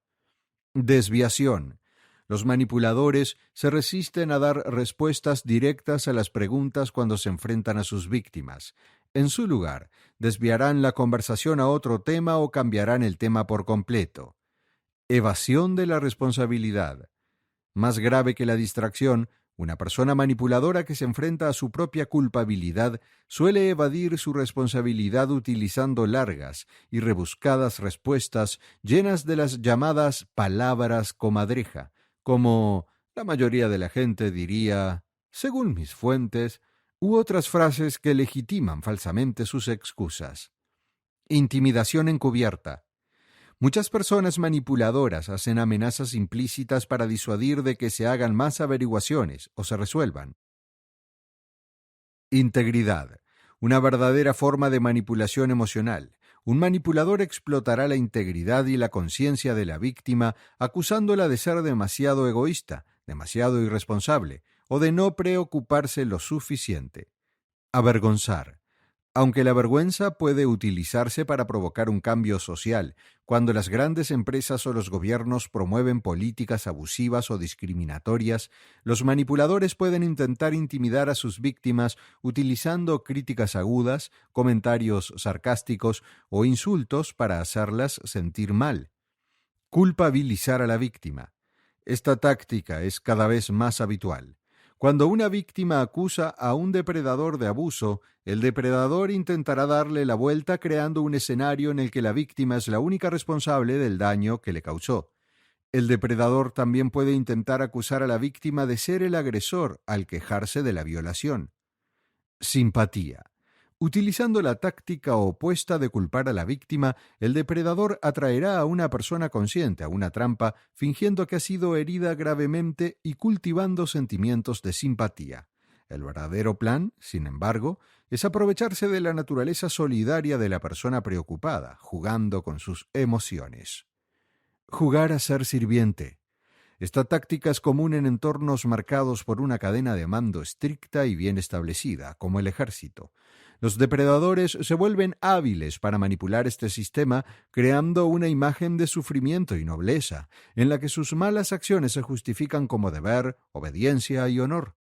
Desviación. Los manipuladores se resisten a dar respuestas directas a las preguntas cuando se enfrentan a sus víctimas. En su lugar, desviarán la conversación a otro tema o cambiarán el tema por completo. Evasión de la responsabilidad. Más grave que la distracción, una persona manipuladora que se enfrenta a su propia culpabilidad suele evadir su responsabilidad utilizando largas y rebuscadas respuestas llenas de las llamadas palabras comadreja, como la mayoría de la gente diría, según mis fuentes, u otras frases que legitiman falsamente sus excusas. Intimidación encubierta. Muchas personas manipuladoras hacen amenazas implícitas para disuadir de que se hagan más averiguaciones o se resuelvan. Integridad. Una verdadera forma de manipulación emocional. Un manipulador explotará la integridad y la conciencia de la víctima, acusándola de ser demasiado egoísta, demasiado irresponsable, o de no preocuparse lo suficiente. Avergonzar. Aunque la vergüenza puede utilizarse para provocar un cambio social, cuando las grandes empresas o los gobiernos promueven políticas abusivas o discriminatorias, los manipuladores pueden intentar intimidar a sus víctimas utilizando críticas agudas, comentarios sarcásticos o insultos para hacerlas sentir mal. Culpabilizar a la víctima. Esta táctica es cada vez más habitual. Cuando una víctima acusa a un depredador de abuso, el depredador intentará darle la vuelta creando un escenario en el que la víctima es la única responsable del daño que le causó. El depredador también puede intentar acusar a la víctima de ser el agresor al quejarse de la violación. Simpatía. Utilizando la táctica opuesta de culpar a la víctima, el depredador atraerá a una persona consciente a una trampa, fingiendo que ha sido herida gravemente y cultivando sentimientos de simpatía. El verdadero plan, sin embargo, es aprovecharse de la naturaleza solidaria de la persona preocupada, jugando con sus emociones. Jugar a ser sirviente. Esta táctica es común en entornos marcados por una cadena de mando estricta y bien establecida, como el ejército. Los depredadores se vuelven hábiles para manipular este sistema, creando una imagen de sufrimiento y nobleza, en la que sus malas acciones se justifican como deber, obediencia y honor.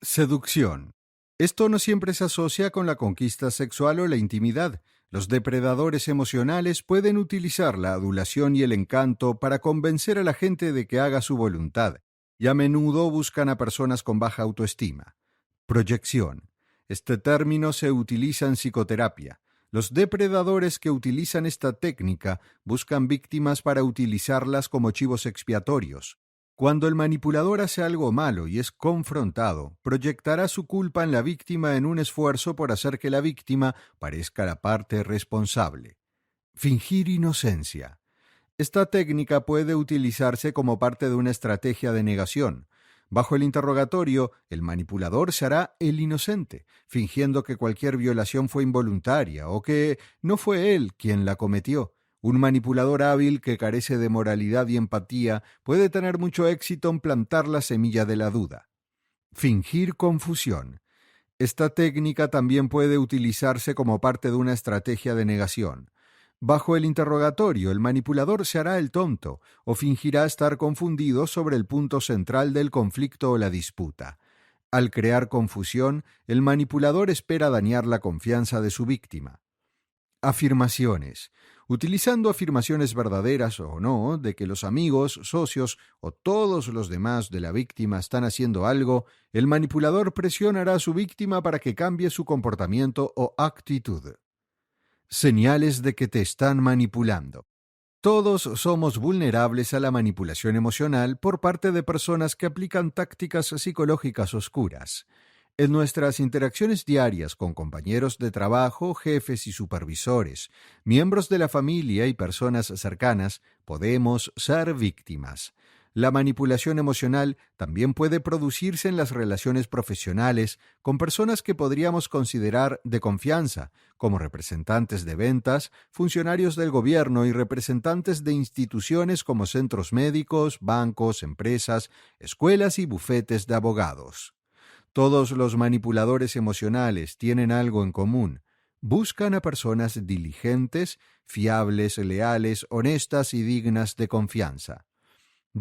Seducción. Esto no siempre se asocia con la conquista sexual o la intimidad. Los depredadores emocionales pueden utilizar la adulación y el encanto para convencer a la gente de que haga su voluntad, y a menudo buscan a personas con baja autoestima. Proyección. Este término se utiliza en psicoterapia. Los depredadores que utilizan esta técnica buscan víctimas para utilizarlas como chivos expiatorios. Cuando el manipulador hace algo malo y es confrontado, proyectará su culpa en la víctima en un esfuerzo por hacer que la víctima parezca la parte responsable. Fingir inocencia. Esta técnica puede utilizarse como parte de una estrategia de negación. Bajo el interrogatorio, el manipulador se hará el inocente, fingiendo que cualquier violación fue involuntaria o que no fue él quien la cometió. Un manipulador hábil que carece de moralidad y empatía puede tener mucho éxito en plantar la semilla de la duda. Fingir confusión. Esta técnica también puede utilizarse como parte de una estrategia de negación. Bajo el interrogatorio, el manipulador se hará el tonto o fingirá estar confundido sobre el punto central del conflicto o la disputa. Al crear confusión, el manipulador espera dañar la confianza de su víctima. Afirmaciones. Utilizando afirmaciones verdaderas o no de que los amigos, socios o todos los demás de la víctima están haciendo algo, el manipulador presionará a su víctima para que cambie su comportamiento o actitud. Señales de que te están manipulando. Todos somos vulnerables a la manipulación emocional por parte de personas que aplican tácticas psicológicas oscuras. En nuestras interacciones diarias con compañeros de trabajo, jefes y supervisores, miembros de la familia y personas cercanas, podemos ser víctimas. La manipulación emocional también puede producirse en las relaciones profesionales con personas que podríamos considerar de confianza, como representantes de ventas, funcionarios del gobierno y representantes de instituciones como centros médicos, bancos, empresas, escuelas y bufetes de abogados. Todos los manipuladores emocionales tienen algo en común. Buscan a personas diligentes, fiables, leales, honestas y dignas de confianza.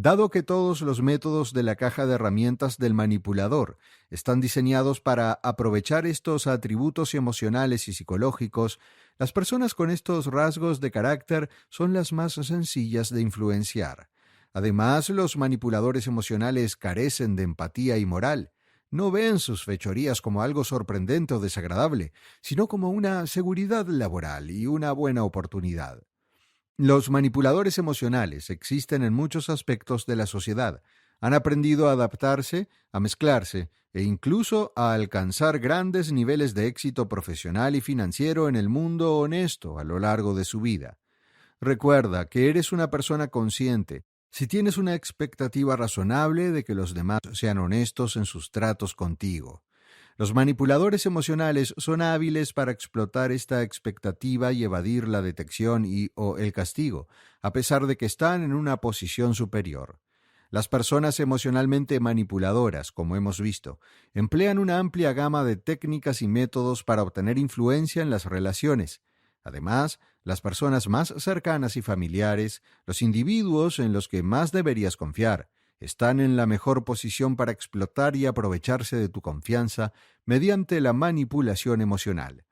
Dado que todos los métodos de la caja de herramientas del manipulador están diseñados para aprovechar estos atributos emocionales y psicológicos, las personas con estos rasgos de carácter son las más sencillas de influenciar. Además, los manipuladores emocionales carecen de empatía y moral. No ven sus fechorías como algo sorprendente o desagradable, sino como una seguridad laboral y una buena oportunidad. Los manipuladores emocionales existen en muchos aspectos de la sociedad. Han aprendido a adaptarse, a mezclarse e incluso a alcanzar grandes niveles de éxito profesional y financiero en el mundo honesto a lo largo de su vida. Recuerda que eres una persona consciente si tienes una expectativa razonable de que los demás sean honestos en sus tratos contigo. Los manipuladores emocionales son hábiles para explotar esta expectativa y evadir la detección y o el castigo, a pesar de que están en una posición superior. Las personas emocionalmente manipuladoras, como hemos visto, emplean una amplia gama de técnicas y métodos para obtener influencia en las relaciones. Además, las personas más cercanas y familiares, los individuos en los que más deberías confiar, están en la mejor posición para explotar y aprovecharse de tu confianza mediante la manipulación emocional.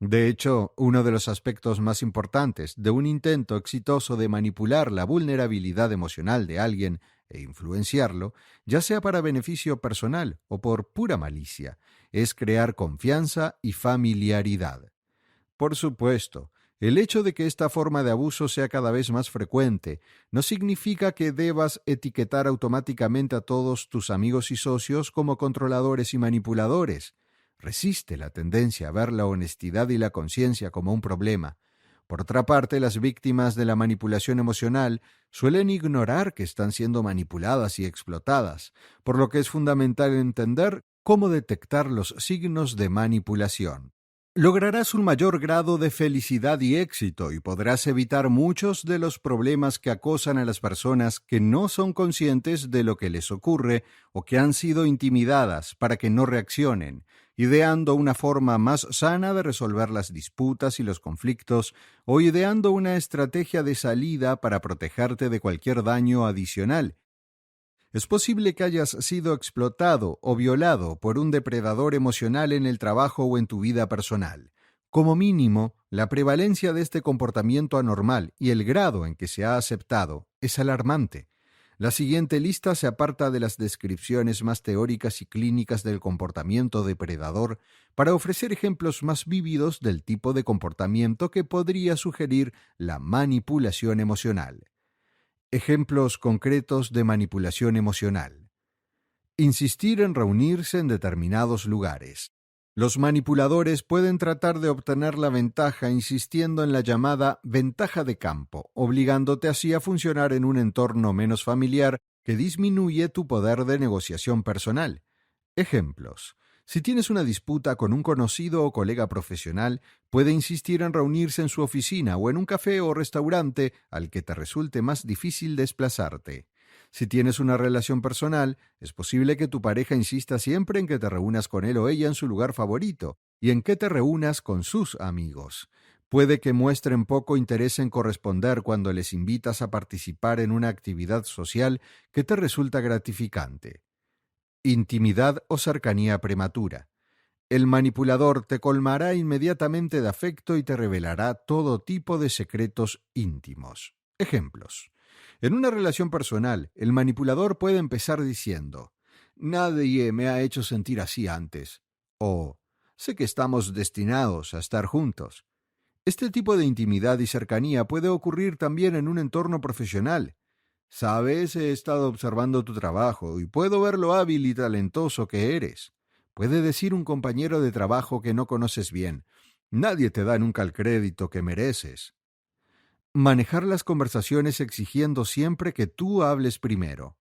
De hecho, uno de los aspectos más importantes de un intento exitoso de manipular la vulnerabilidad emocional de alguien e influenciarlo, ya sea para beneficio personal o por pura malicia, es crear confianza y familiaridad. Por supuesto, el hecho de que esta forma de abuso sea cada vez más frecuente no significa que debas etiquetar automáticamente a todos tus amigos y socios como controladores y manipuladores. Resiste la tendencia a ver la honestidad y la conciencia como un problema. Por otra parte, las víctimas de la manipulación emocional suelen ignorar que están siendo manipuladas y explotadas, por lo que es fundamental entender cómo detectar los signos de manipulación. Lograrás un mayor grado de felicidad y éxito y podrás evitar muchos de los problemas que acosan a las personas que no son conscientes de lo que les ocurre o que han sido intimidadas para que no reaccionen, ideando una forma más sana de resolver las disputas y los conflictos o ideando una estrategia de salida para protegerte de cualquier daño adicional. Es posible que hayas sido explotado o violado por un depredador emocional en el trabajo o en tu vida personal. Como mínimo, la prevalencia de este comportamiento anormal y el grado en que se ha aceptado es alarmante. La siguiente lista se aparta de las descripciones más teóricas y clínicas del comportamiento depredador para ofrecer ejemplos más vívidos del tipo de comportamiento que podría sugerir la manipulación emocional. Ejemplos concretos de manipulación emocional. Insistir en reunirse en determinados lugares. Los manipuladores pueden tratar de obtener la ventaja insistiendo en la llamada ventaja de campo, obligándote así a funcionar en un entorno menos familiar que disminuye tu poder de negociación personal. Ejemplos. Si tienes una disputa con un conocido o colega profesional, puede insistir en reunirse en su oficina o en un café o restaurante al que te resulte más difícil desplazarte. Si tienes una relación personal, es posible que tu pareja insista siempre en que te reúnas con él o ella en su lugar favorito y en que te reúnas con sus amigos. Puede que muestren poco interés en corresponder cuando les invitas a participar en una actividad social que te resulta gratificante. Intimidad o cercanía prematura. El manipulador te colmará inmediatamente de afecto y te revelará todo tipo de secretos íntimos. Ejemplos. En una relación personal, el manipulador puede empezar diciendo: «Nadie me ha hecho sentir así antes», o «sé que estamos destinados a estar juntos». Este tipo de intimidad y cercanía puede ocurrir también en un entorno profesional. «Sabes, he estado observando tu trabajo y puedo ver lo hábil y talentoso que eres», puede decir un compañero de trabajo que no conoces bien. «Nadie te da nunca el crédito que mereces». Manejar las conversaciones exigiendo siempre que tú hables primero.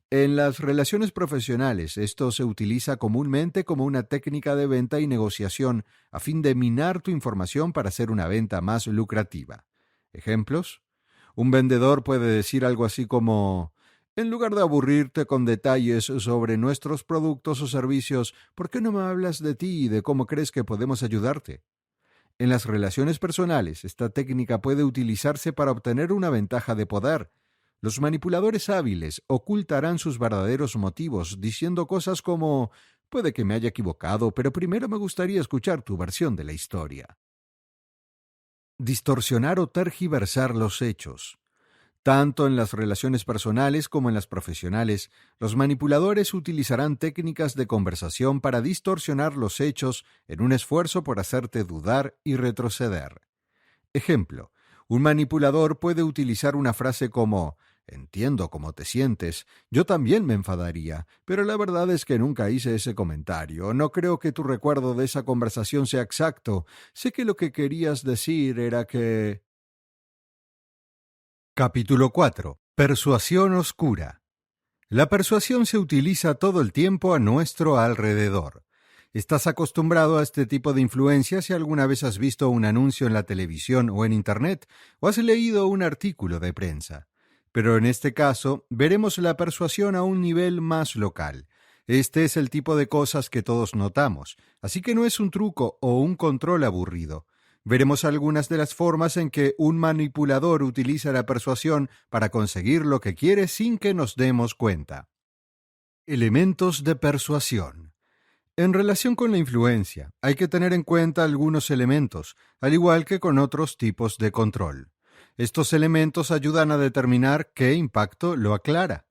En las relaciones profesionales, esto se utiliza comúnmente como una técnica de venta y negociación a fin de minar tu información para hacer una venta más lucrativa. ¿Ejemplos? Un vendedor puede decir algo así como: «En lugar de aburrirte con detalles sobre nuestros productos o servicios, ¿por qué no me hablas de ti y de cómo crees que podemos ayudarte?». En las relaciones personales, esta técnica puede utilizarse para obtener una ventaja de poder. Los manipuladores hábiles ocultarán sus verdaderos motivos diciendo cosas como puede que me haya equivocado, pero primero me gustaría escuchar tu versión de la historia. Distorsionar o tergiversar los hechos. Tanto en las relaciones personales como en las profesionales, los manipuladores utilizarán técnicas de conversación para distorsionar los hechos en un esfuerzo por hacerte dudar y retroceder. Ejemplo, un manipulador puede utilizar una frase como entiendo cómo te sientes, yo también me enfadaría, pero la verdad es que nunca hice ese comentario, no creo que tu recuerdo de esa conversación sea exacto, sé que lo que querías decir era que... Capítulo 4. Persuasión oscura. La persuasión se utiliza todo el tiempo a nuestro alrededor. ¿Estás acostumbrado a este tipo de influencia si alguna vez has visto un anuncio en la televisión o en Internet o has leído un artículo de prensa? Pero en este caso, veremos la persuasión a un nivel más local. Este es el tipo de cosas que todos notamos, así que no es un truco o un control aburrido. Veremos algunas de las formas en que un manipulador utiliza la persuasión para conseguir lo que quiere sin que nos demos cuenta. Elementos de persuasión. En relación con la influencia, hay que tener en cuenta algunos elementos, al igual que con otros tipos de control. Estos elementos ayudan a determinar qué impacto lo aclara.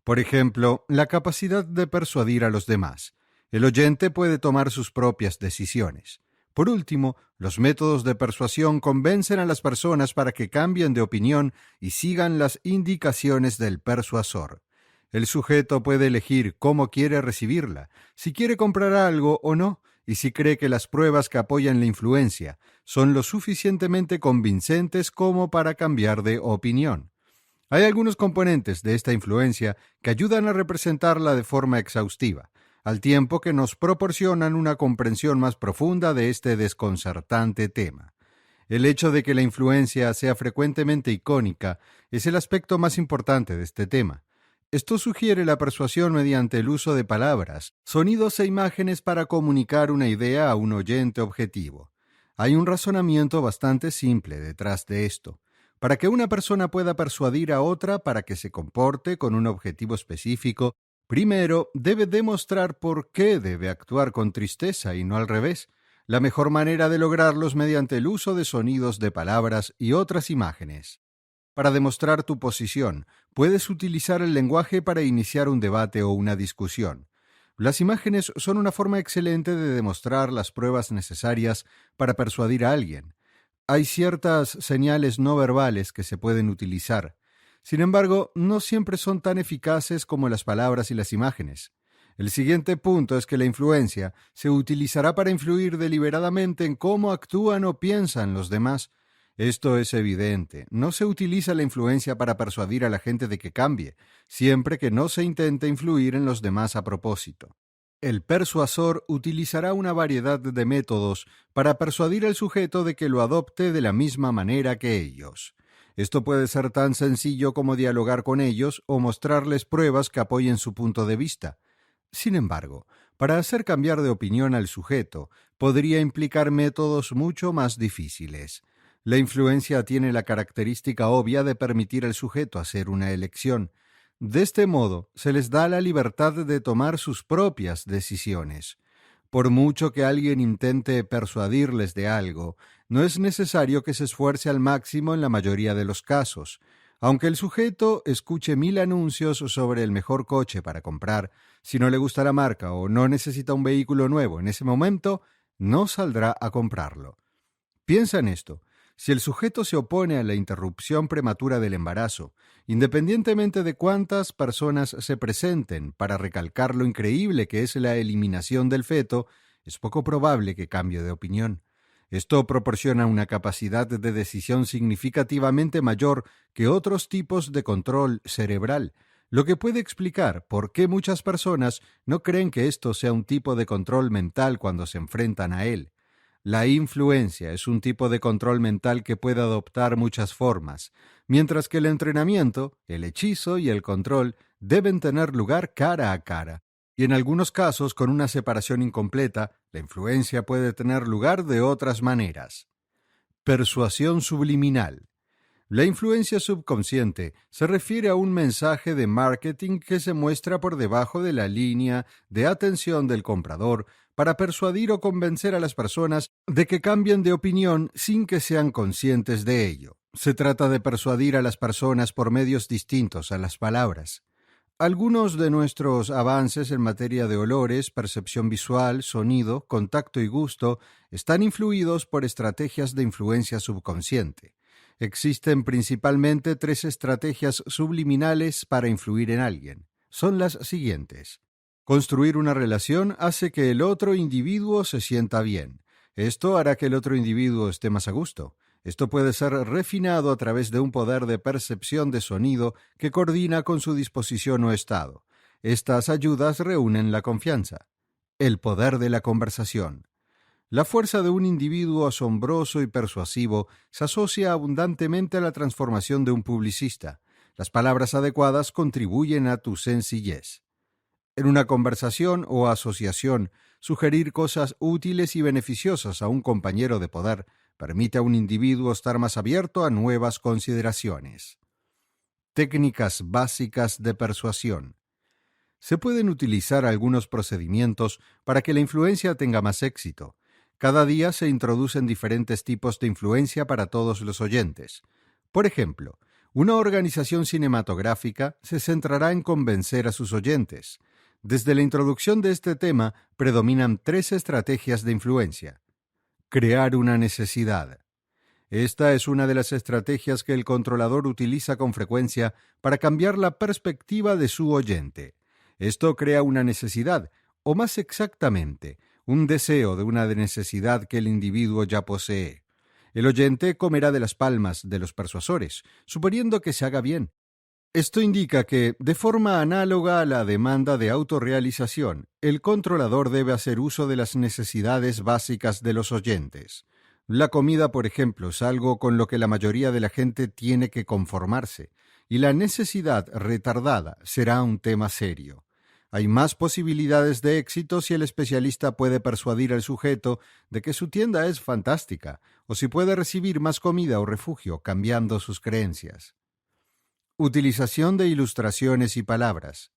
Por ejemplo, la capacidad de persuadir a los demás. El oyente puede tomar sus propias decisiones. Por último, los métodos de persuasión convencen a las personas para que cambien de opinión y sigan las indicaciones del persuasor. El sujeto puede elegir cómo quiere recibirla, si quiere comprar algo o no, y si cree que las pruebas que apoyan la influencia son lo suficientemente convincentes como para cambiar de opinión. Hay algunos componentes de esta influencia que ayudan a representarla de forma exhaustiva, al tiempo que nos proporcionan una comprensión más profunda de este desconcertante tema. El hecho de que la influencia sea frecuentemente icónica es el aspecto más importante de este tema. Esto sugiere la persuasión mediante el uso de palabras, sonidos e imágenes para comunicar una idea a un oyente objetivo. Hay un razonamiento bastante simple detrás de esto. Para que una persona pueda persuadir a otra para que se comporte con un objetivo específico, primero debe demostrar por qué debe actuar con tristeza y no al revés. La mejor manera de lograrlo es mediante el uso de sonidos de palabras y otras imágenes. Para demostrar tu posición, puedes utilizar el lenguaje para iniciar un debate o una discusión. Las imágenes son una forma excelente de demostrar las pruebas necesarias para persuadir a alguien. Hay ciertas señales no verbales que se pueden utilizar. Sin embargo, no siempre son tan eficaces como las palabras y las imágenes. El siguiente punto es que la influencia se utilizará para influir deliberadamente en cómo actúan o piensan los demás. Esto es evidente. No se utiliza la influencia para persuadir a la gente de que cambie, siempre que no se intente influir en los demás a propósito. El persuasor utilizará una variedad de métodos para persuadir al sujeto de que lo adopte de la misma manera que ellos. Esto puede ser tan sencillo como dialogar con ellos o mostrarles pruebas que apoyen su punto de vista. Sin embargo, para hacer cambiar de opinión al sujeto, podría implicar métodos mucho más difíciles. La influencia tiene la característica obvia de permitir al sujeto hacer una elección. De este modo, se les da la libertad de tomar sus propias decisiones. Por mucho que alguien intente persuadirles de algo, no es necesario que se esfuerce al máximo en la mayoría de los casos. Aunque el sujeto escuche 1000 anuncios sobre el mejor coche para comprar, si no le gusta la marca o no necesita un vehículo nuevo en ese momento, no saldrá a comprarlo. Piensa en esto. Si el sujeto se opone a la interrupción prematura del embarazo, independientemente de cuántas personas se presenten para recalcar lo increíble que es la eliminación del feto, es poco probable que cambie de opinión. Esto proporciona una capacidad de decisión significativamente mayor que otros tipos de control cerebral, lo que puede explicar por qué muchas personas no creen que esto sea un tipo de control mental cuando se enfrentan a él. La influencia es un tipo de control mental que puede adoptar muchas formas, mientras que el entrenamiento, el hechizo y el control deben tener lugar cara a cara. Y en algunos casos, con una separación incompleta, la influencia puede tener lugar de otras maneras. Persuasión subliminal. La influencia subconsciente se refiere a un mensaje de marketing que se muestra por debajo de la línea de atención del comprador para persuadir o convencer a las personas de que cambien de opinión sin que sean conscientes de ello. Se trata de persuadir a las personas por medios distintos a las palabras. Algunos de nuestros avances en materia de olores, percepción visual, sonido, contacto y gusto están influidos por estrategias de influencia subconsciente. Existen principalmente 3 estrategias subliminales para influir en alguien. Son las siguientes. Construir una relación hace que el otro individuo se sienta bien. Esto hará que el otro individuo esté más a gusto. Esto puede ser refinado a través de un poder de percepción de sonido que coordina con su disposición o estado. Estas ayudas reúnen la confianza. El poder de la conversación. La fuerza de un individuo asombroso y persuasivo se asocia abundantemente a la transformación de un publicista. Las palabras adecuadas contribuyen a tu sencillez. En una conversación o asociación, sugerir cosas útiles y beneficiosas a un compañero de poder permite a un individuo estar más abierto a nuevas consideraciones. Técnicas básicas de persuasión. Se pueden utilizar algunos procedimientos para que la influencia tenga más éxito. Cada día se introducen diferentes tipos de influencia para todos los oyentes. Por ejemplo, una organización cinematográfica se centrará en convencer a sus oyentes. Desde la introducción de este tema predominan 3 estrategias de influencia. Crear una necesidad. Esta es una de las estrategias que el controlador utiliza con frecuencia para cambiar la perspectiva de su oyente. Esto crea una necesidad, o más exactamente, un deseo de una necesidad que el individuo ya posee. El oyente comerá de las palmas de los persuasores, suponiendo que se haga bien. Esto indica que, de forma análoga a la demanda de autorrealización, el controlador debe hacer uso de las necesidades básicas de los oyentes. La comida, por ejemplo, es algo con lo que la mayoría de la gente tiene que conformarse, y la necesidad retardada será un tema serio. Hay más posibilidades de éxito si el especialista puede persuadir al sujeto de que su tienda es fantástica, o si puede recibir más comida o refugio cambiando sus creencias. Utilización de ilustraciones y palabras.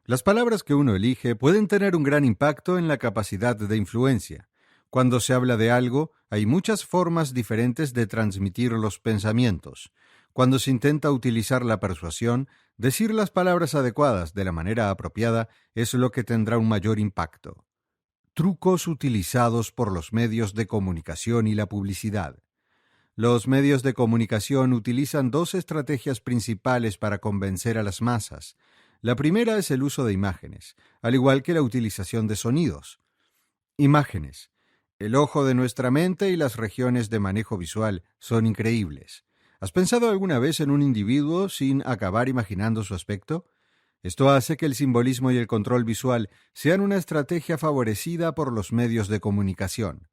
Las palabras que uno elige pueden tener un gran impacto en la capacidad de influencia. Cuando se habla de algo, hay muchas formas diferentes de transmitir los pensamientos. Cuando se intenta utilizar la persuasión, decir las palabras adecuadas de la manera apropiada es lo que tendrá un mayor impacto. Trucos utilizados por los medios de comunicación y la publicidad. Los medios de comunicación utilizan 2 estrategias principales para convencer a las masas. La primera es el uso de imágenes, al igual que la utilización de sonidos. Imágenes. El ojo de nuestra mente y las regiones de manejo visual son increíbles. ¿Has pensado alguna vez en un individuo sin acabar imaginando su aspecto? Esto hace que el simbolismo y el control visual sean una estrategia favorecida por los medios de comunicación.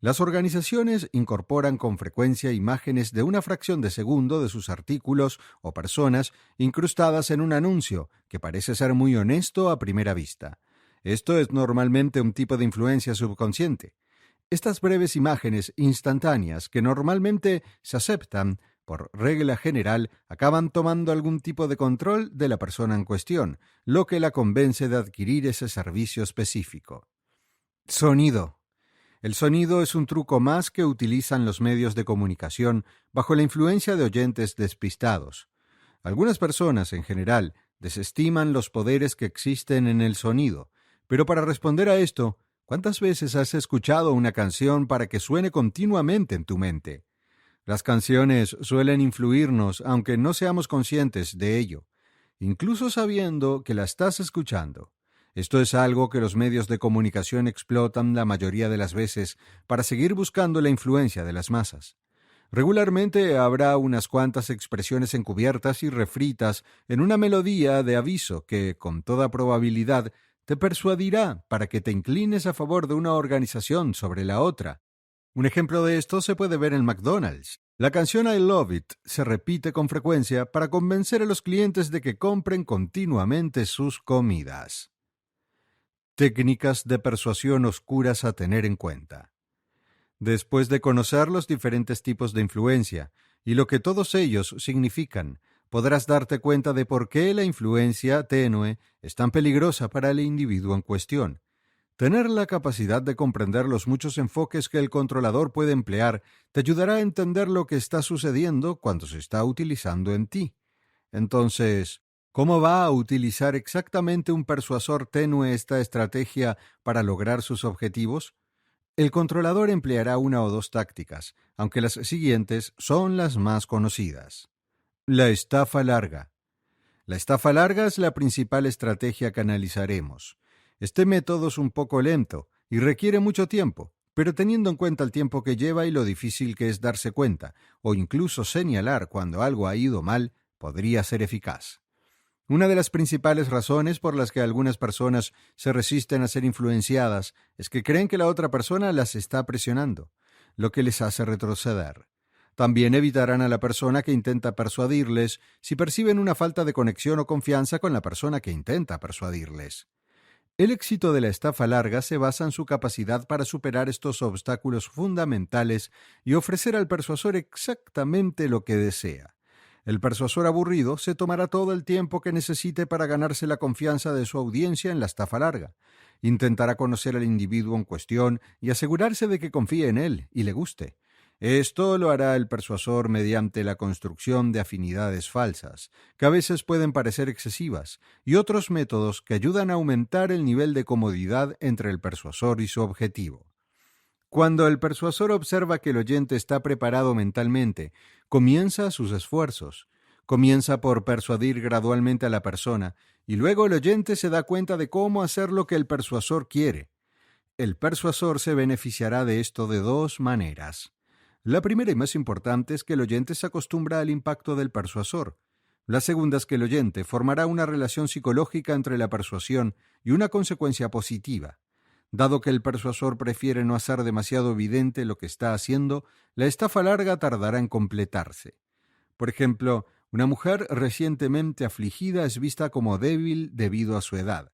Las organizaciones incorporan con frecuencia imágenes de una fracción de segundo de sus artículos o personas incrustadas en un anuncio que parece ser muy honesto a primera vista. Esto es normalmente un tipo de influencia subconsciente. Estas breves imágenes instantáneas que normalmente se aceptan, por regla general, acaban tomando algún tipo de control de la persona en cuestión, lo que la convence de adquirir ese servicio específico. Sonido. El sonido es un truco más que utilizan los medios de comunicación bajo la influencia de oyentes despistados. Algunas personas, en general, desestiman los poderes que existen en el sonido, pero para responder a esto, ¿cuántas veces has escuchado una canción para que suene continuamente en tu mente? Las canciones suelen influirnos aunque no seamos conscientes de ello, incluso sabiendo que la estás escuchando. Esto es algo que los medios de comunicación explotan la mayoría de las veces para seguir buscando la influencia de las masas. Regularmente habrá unas cuantas expresiones encubiertas y refritas en una melodía de aviso que, con toda probabilidad, te persuadirá para que te inclines a favor de una organización sobre la otra. Un ejemplo de esto se puede ver en McDonald's. La canción I Love It se repite con frecuencia para convencer a los clientes de que compren continuamente sus comidas. Técnicas de persuasión oscuras a tener en cuenta. Después de conocer los diferentes tipos de influencia y lo que todos ellos significan, podrás darte cuenta de por qué la influencia tenue es tan peligrosa para el individuo en cuestión. Tener la capacidad de comprender los muchos enfoques que el controlador puede emplear te ayudará a entender lo que está sucediendo cuando se está utilizando en ti. Entonces, ¿cómo va a utilizar exactamente un persuasor tenue esta estrategia para lograr sus objetivos? El controlador empleará una o dos tácticas, aunque las siguientes son las más conocidas. La estafa larga. La estafa larga es la principal estrategia que analizaremos. Este método es un poco lento y requiere mucho tiempo, pero teniendo en cuenta el tiempo que lleva y lo difícil que es darse cuenta, o incluso señalar cuando algo ha ido mal, podría ser eficaz. Una de las principales razones por las que algunas personas se resisten a ser influenciadas es que creen que la otra persona las está presionando, lo que les hace retroceder. También evitarán a la persona que intenta persuadirles si perciben una falta de conexión o confianza con la persona que intenta persuadirles. El éxito de la estafa larga se basa en su capacidad para superar estos obstáculos fundamentales y ofrecer al persuasor exactamente lo que desea. El persuasor aburrido se tomará todo el tiempo que necesite para ganarse la confianza de su audiencia en la estafa larga. Intentará conocer al individuo en cuestión y asegurarse de que confíe en él y le guste. Esto lo hará el persuasor mediante la construcción de afinidades falsas, que a veces pueden parecer excesivas, y otros métodos que ayudan a aumentar el nivel de comodidad entre el persuasor y su objetivo. Cuando el persuasor observa que el oyente está preparado mentalmente, comienza sus esfuerzos. Comienza por persuadir gradualmente a la persona, y luego el oyente se da cuenta de cómo hacer lo que el persuasor quiere. El persuasor se beneficiará de esto de dos maneras. La primera y más importante es que el oyente se acostumbra al impacto del persuasor. La segunda es que el oyente formará una relación psicológica entre la persuasión y una consecuencia positiva. Dado que el persuasor prefiere no hacer demasiado evidente lo que está haciendo, la estafa larga tardará en completarse. Por ejemplo, una mujer recientemente afligida es vista como débil debido a su edad.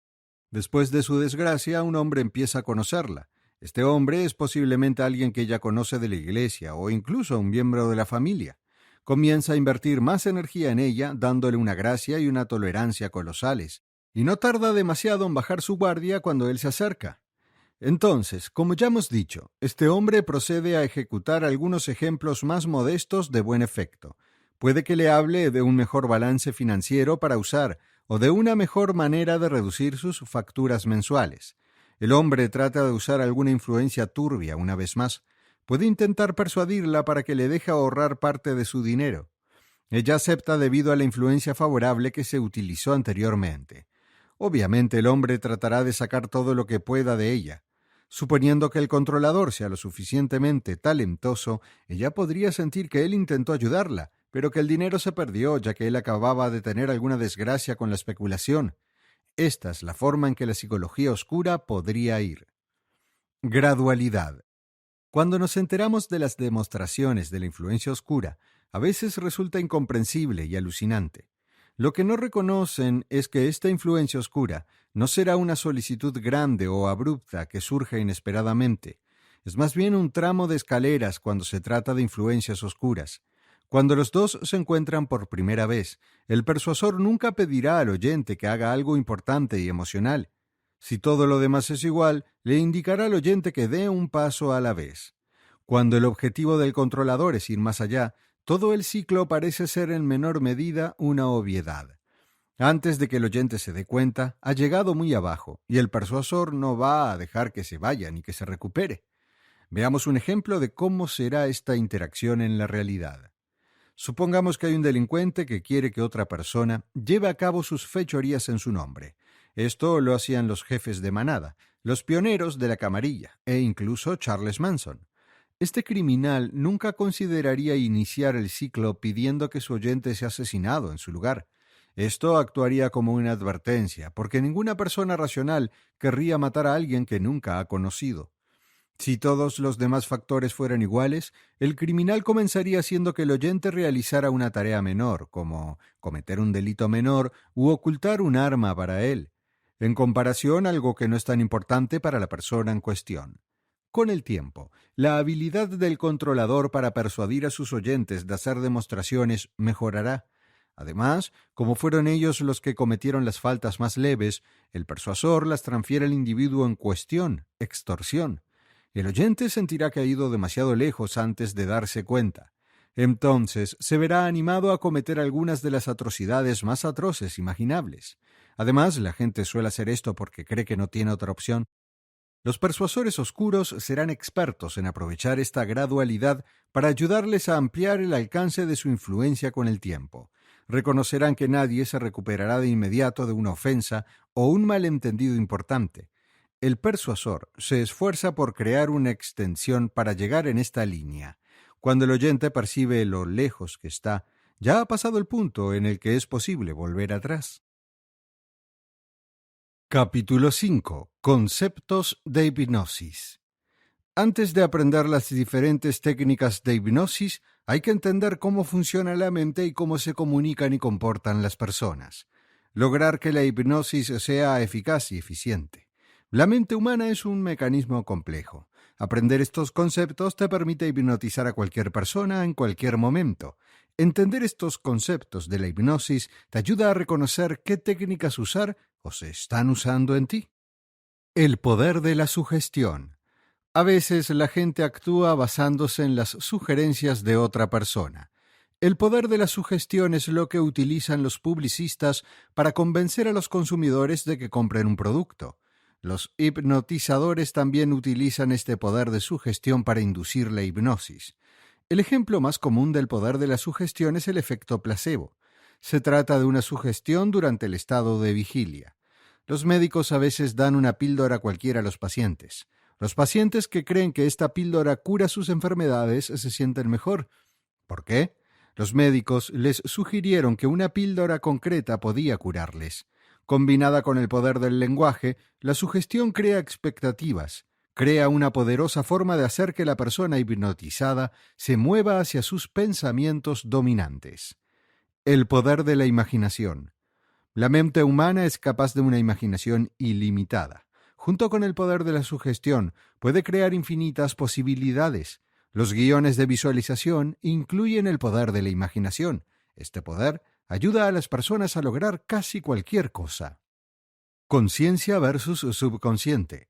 Después de su desgracia, un hombre empieza a conocerla. Este hombre es posiblemente alguien que ella conoce de la iglesia o incluso un miembro de la familia. Comienza a invertir más energía en ella, dándole una gracia y una tolerancia colosales, y no tarda demasiado en bajar su guardia cuando él se acerca. Entonces, como ya hemos dicho, este hombre procede a ejecutar algunos ejemplos más modestos de buen efecto. Puede que le hable de un mejor balance financiero para usar o de una mejor manera de reducir sus facturas mensuales. El hombre trata de usar alguna influencia turbia una vez más. Puede intentar persuadirla para que le deje ahorrar parte de su dinero. Ella acepta debido a la influencia favorable que se utilizó anteriormente. Obviamente el hombre tratará de sacar todo lo que pueda de ella. Suponiendo que el controlador sea lo suficientemente talentoso, ella podría sentir que él intentó ayudarla, pero que el dinero se perdió ya que él acababa de tener alguna desgracia con la especulación. Esta es la forma en que la psicología oscura podría ir. Gradualidad. Cuando nos enteramos de las demostraciones de la influencia oscura, a veces resulta incomprensible y alucinante. Lo que no reconocen es que esta influencia oscura no será una solicitud grande o abrupta que surja inesperadamente. Es más bien un tramo de escaleras cuando se trata de influencias oscuras. Cuando los dos se encuentran por primera vez, el persuasor nunca pedirá al oyente que haga algo importante y emocional. Si todo lo demás es igual, le indicará al oyente que dé un paso a la vez. Cuando el objetivo del controlador es ir más allá, todo el ciclo parece ser en menor medida una obviedad. Antes de que el oyente se dé cuenta, ha llegado muy abajo, y el persuasor no va a dejar que se vaya ni que se recupere. Veamos un ejemplo de cómo será esta interacción en la realidad. Supongamos que hay un delincuente que quiere que otra persona lleve a cabo sus fechorías en su nombre. Esto lo hacían los jefes de manada, los pioneros de la camarilla e incluso Charles Manson. Este criminal nunca consideraría iniciar el ciclo pidiendo que su oyente sea asesinado en su lugar. Esto actuaría como una advertencia, porque ninguna persona racional querría matar a alguien que nunca ha conocido. Si todos los demás factores fueran iguales, el criminal comenzaría haciendo que el oyente realizara una tarea menor, como cometer un delito menor u ocultar un arma para él, en comparación a algo que no es tan importante para la persona en cuestión. con el tiempo, la habilidad del controlador para persuadir a sus oyentes de hacer demostraciones mejorará. Además, como fueron ellos los que cometieron las faltas más leves, el persuasor las transfiere al individuo en cuestión, extorsión. El oyente sentirá que ha ido demasiado lejos antes de darse cuenta. Entonces se verá animado a cometer algunas de las atrocidades más atroces imaginables. Además, la gente suele hacer esto porque cree que no tiene otra opción. Los persuasores oscuros serán expertos en aprovechar esta gradualidad para ayudarles a ampliar el alcance de su influencia con el tiempo. Reconocerán que nadie se recuperará de inmediato de una ofensa o un malentendido importante. El persuasor se esfuerza por crear una extensión para llegar en esta línea. Cuando el oyente percibe lo lejos que está, ya ha pasado el punto en el que es posible volver atrás. Capítulo 5. Conceptos de hipnosis. Antes de aprender las diferentes técnicas de hipnosis, hay que entender cómo funciona la mente y cómo se comunican y comportan las personas. Lograr que la hipnosis sea eficaz y eficiente. La mente humana es un mecanismo complejo. Aprender estos conceptos te permite hipnotizar a cualquier persona en cualquier momento. Entender estos conceptos de la hipnosis te ayuda a reconocer qué técnicas usar o se están usando en ti. El poder de la sugestión. A veces la gente actúa basándose en las sugerencias de otra persona. El poder de la sugestión es lo que utilizan los publicistas para convencer a los consumidores de que compren un producto. Los hipnotizadores también utilizan este poder de sugestión para inducir la hipnosis. El ejemplo más común del poder de la sugestión es el efecto placebo. Se trata de una sugestión durante el estado de vigilia. Los médicos a veces dan una píldora cualquiera a los pacientes. Los pacientes que creen que esta píldora cura sus enfermedades se sienten mejor. ¿Por qué? Los médicos les sugirieron que una píldora concreta podía curarles. Combinada con el poder del lenguaje, la sugestión crea expectativas, crea una poderosa forma de hacer que la persona hipnotizada se mueva hacia sus pensamientos dominantes. El poder de la imaginación. La mente humana es capaz de una imaginación ilimitada. Junto con el poder de la sugestión, puede crear infinitas posibilidades. Los guiones de visualización incluyen el poder de la imaginación. Este poder ayuda a las personas a lograr casi cualquier cosa. Conciencia versus subconsciente.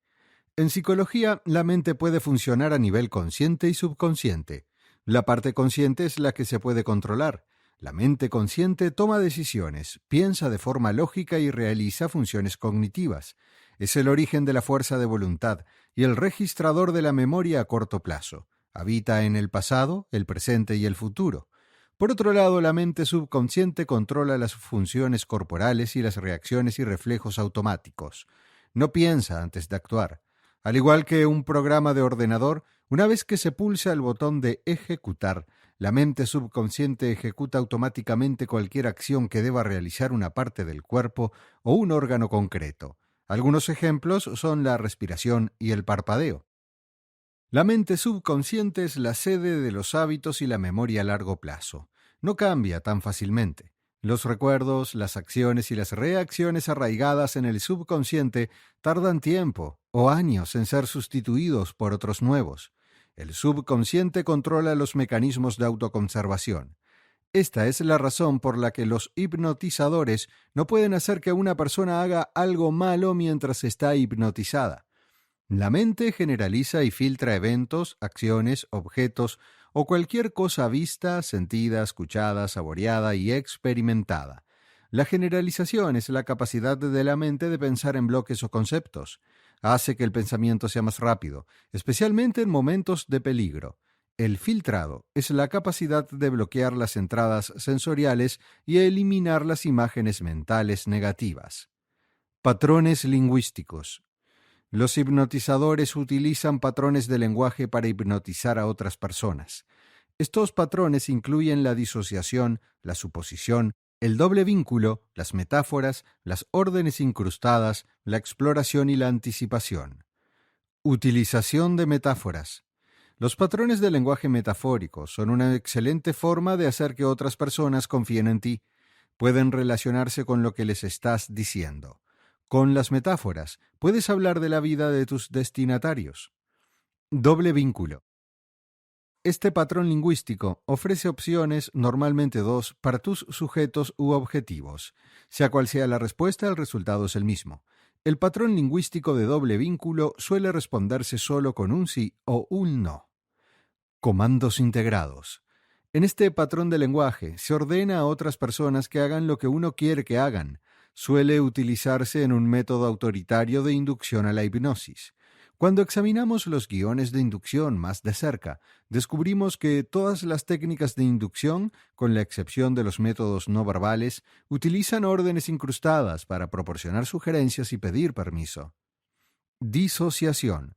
En psicología, la mente puede funcionar a nivel consciente y subconsciente. La parte consciente es la que se puede controlar. La mente consciente toma decisiones, piensa de forma lógica y realiza funciones cognitivas. Es el origen de la fuerza de voluntad y el registrador de la memoria a corto plazo. Habita en el pasado, el presente y el futuro. Por otro lado, la mente subconsciente controla las funciones corporales y las reacciones y reflejos automáticos. No piensa antes de actuar. Al igual que un programa de ordenador, una vez que se pulsa el botón de ejecutar, la mente subconsciente ejecuta automáticamente cualquier acción que deba realizar una parte del cuerpo o un órgano concreto. Algunos ejemplos son la respiración y el parpadeo. La mente subconsciente es la sede de los hábitos y la memoria a largo plazo. No cambia tan fácilmente. Los recuerdos, las acciones y las reacciones arraigadas en el subconsciente tardan tiempo o años en ser sustituidos por otros nuevos. El subconsciente controla los mecanismos de autoconservación. Esta es la razón por la que los hipnotizadores no pueden hacer que una persona haga algo malo mientras está hipnotizada. La mente generaliza y filtra eventos, acciones, objetos o cualquier cosa vista, sentida, escuchada, saboreada y experimentada. La generalización es la capacidad de la mente de pensar en bloques o conceptos. Hace que el pensamiento sea más rápido, especialmente en momentos de peligro. El filtrado es la capacidad de bloquear las entradas sensoriales y eliminar las imágenes mentales negativas. Patrones lingüísticos. Los hipnotizadores utilizan patrones de lenguaje para hipnotizar a otras personas. Estos patrones incluyen la disociación, la suposición, el doble vínculo, las metáforas, las órdenes incrustadas, la exploración y la anticipación. Utilización de metáforas. Los patrones de lenguaje metafórico son una excelente forma de hacer que otras personas confíen en ti. Pueden relacionarse con lo que les estás diciendo. Con las metáforas, puedes hablar de la vida de tus destinatarios. Doble vínculo. Este patrón lingüístico ofrece opciones, normalmente dos, para tus sujetos u objetivos. Sea cual sea la respuesta, el resultado es el mismo. El patrón lingüístico de doble vínculo suele responderse solo con un sí o un no. Comandos integrados. En este patrón de lenguaje se ordena a otras personas que hagan lo que uno quiere que hagan. Suele utilizarse en un método autoritario de inducción a la hipnosis. Cuando examinamos los guiones de inducción más de cerca, descubrimos que todas las técnicas de inducción, con la excepción de los métodos no verbales, utilizan órdenes incrustadas para proporcionar sugerencias y pedir permiso. Disociación.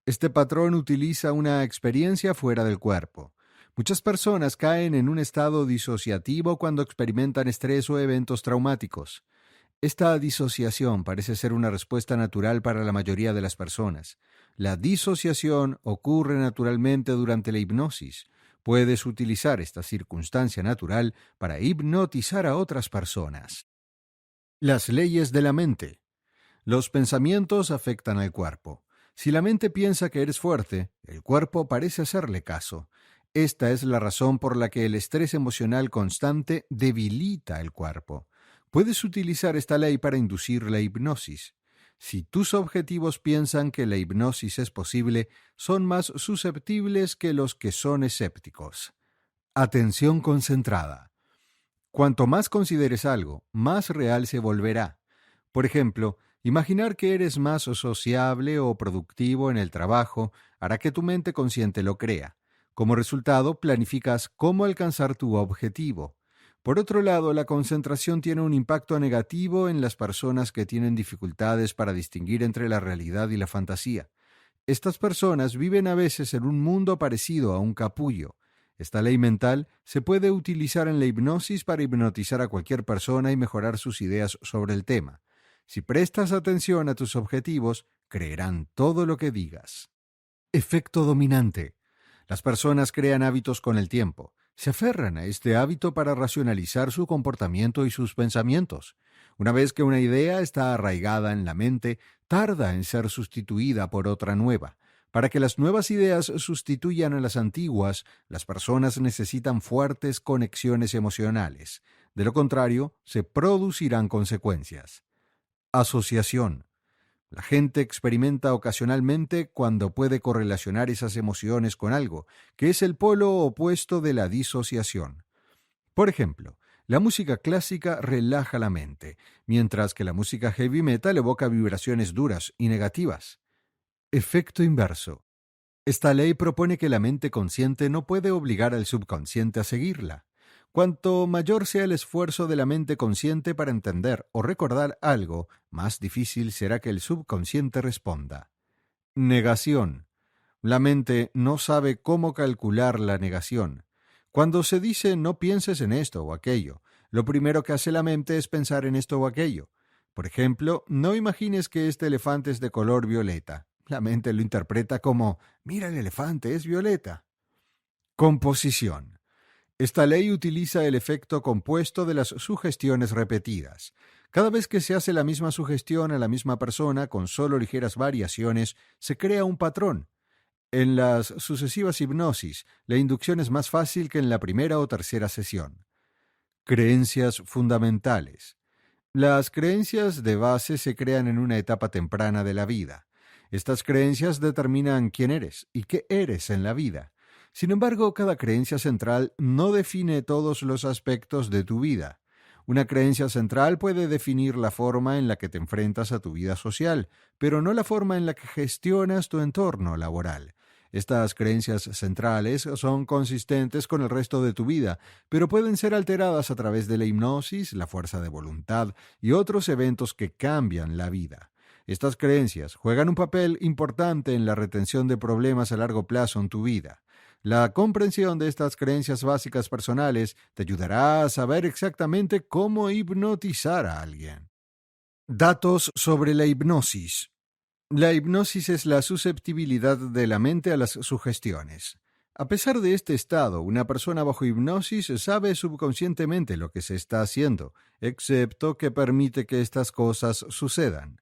Este patrón utiliza una experiencia fuera del cuerpo. Muchas personas caen en un estado disociativo cuando experimentan estrés o eventos traumáticos. Esta disociación parece ser una respuesta natural para la mayoría de las personas. La disociación ocurre naturalmente durante la hipnosis. Puedes utilizar esta circunstancia natural para hipnotizar a otras personas. Las leyes de la mente. Los pensamientos afectan al cuerpo. Si la mente piensa que eres fuerte, el cuerpo parece hacerle caso. Esta es la razón por la que el estrés emocional constante debilita el cuerpo. Puedes utilizar esta ley para inducir la hipnosis. Si tus objetivos piensan que la hipnosis es posible, son más susceptibles que los que son escépticos. Atención concentrada. Cuanto más consideres algo, más real se volverá. Por ejemplo, imaginar que eres más sociable o productivo en el trabajo hará que tu mente consciente lo crea. Como resultado, planificas cómo alcanzar tu objetivo. Por otro lado, la concentración tiene un impacto negativo en las personas que tienen dificultades para distinguir entre la realidad y la fantasía. Estas personas viven a veces en un mundo parecido a un capullo. Esta ley mental se puede utilizar en la hipnosis para hipnotizar a cualquier persona y mejorar sus ideas sobre el tema. Si prestas atención a tus objetivos, creerán todo lo que digas. Efecto dominante. Las personas crean hábitos con el tiempo. Se aferran a este hábito para racionalizar su comportamiento y sus pensamientos. Una vez que una idea está arraigada en la mente, tarda en ser sustituida por otra nueva. Para que las nuevas ideas sustituyan a las antiguas, las personas necesitan fuertes conexiones emocionales. De lo contrario, se producirán consecuencias. Asociación. La gente experimenta ocasionalmente cuando puede correlacionar esas emociones con algo, que es el polo opuesto de la disociación. Por ejemplo, la música clásica relaja la mente, mientras que la música heavy metal evoca vibraciones duras y negativas. Efecto inverso. Esta ley propone que la mente consciente no puede obligar al subconsciente a seguirla. Cuanto mayor sea el esfuerzo de la mente consciente para entender o recordar algo, más difícil será que el subconsciente responda. Negación. La mente no sabe cómo calcular la negación. Cuando se dice no pienses en esto o aquello, lo primero que hace la mente es pensar en esto o aquello. Por ejemplo, no imagines que este elefante es de color violeta. La mente lo interpreta como, mira el elefante, es violeta. Composición. Esta ley utiliza el efecto compuesto de las sugestiones repetidas. Cada vez que se hace la misma sugestión a la misma persona con solo ligeras variaciones, se crea un patrón. En las sucesivas hipnosis, la inducción es más fácil que en la primera o tercera sesión. Creencias fundamentales. Las creencias de base se crean en una etapa temprana de la vida. Estas creencias determinan quién eres y qué eres en la vida. Sin embargo, cada creencia central no define todos los aspectos de tu vida. Una creencia central puede definir la forma en la que te enfrentas a tu vida social, pero no la forma en la que gestionas tu entorno laboral. Estas creencias centrales son consistentes con el resto de tu vida, pero pueden ser alteradas a través de la hipnosis, la fuerza de voluntad y otros eventos que cambian la vida. Estas creencias juegan un papel importante en la retención de problemas a largo plazo en tu vida. La comprensión de estas creencias básicas personales te ayudará a saber exactamente cómo hipnotizar a alguien. Datos sobre la hipnosis. La hipnosis es la susceptibilidad de la mente a las sugestiones. A pesar de este estado, una persona bajo hipnosis sabe subconscientemente lo que se está haciendo, excepto que permite que estas cosas sucedan.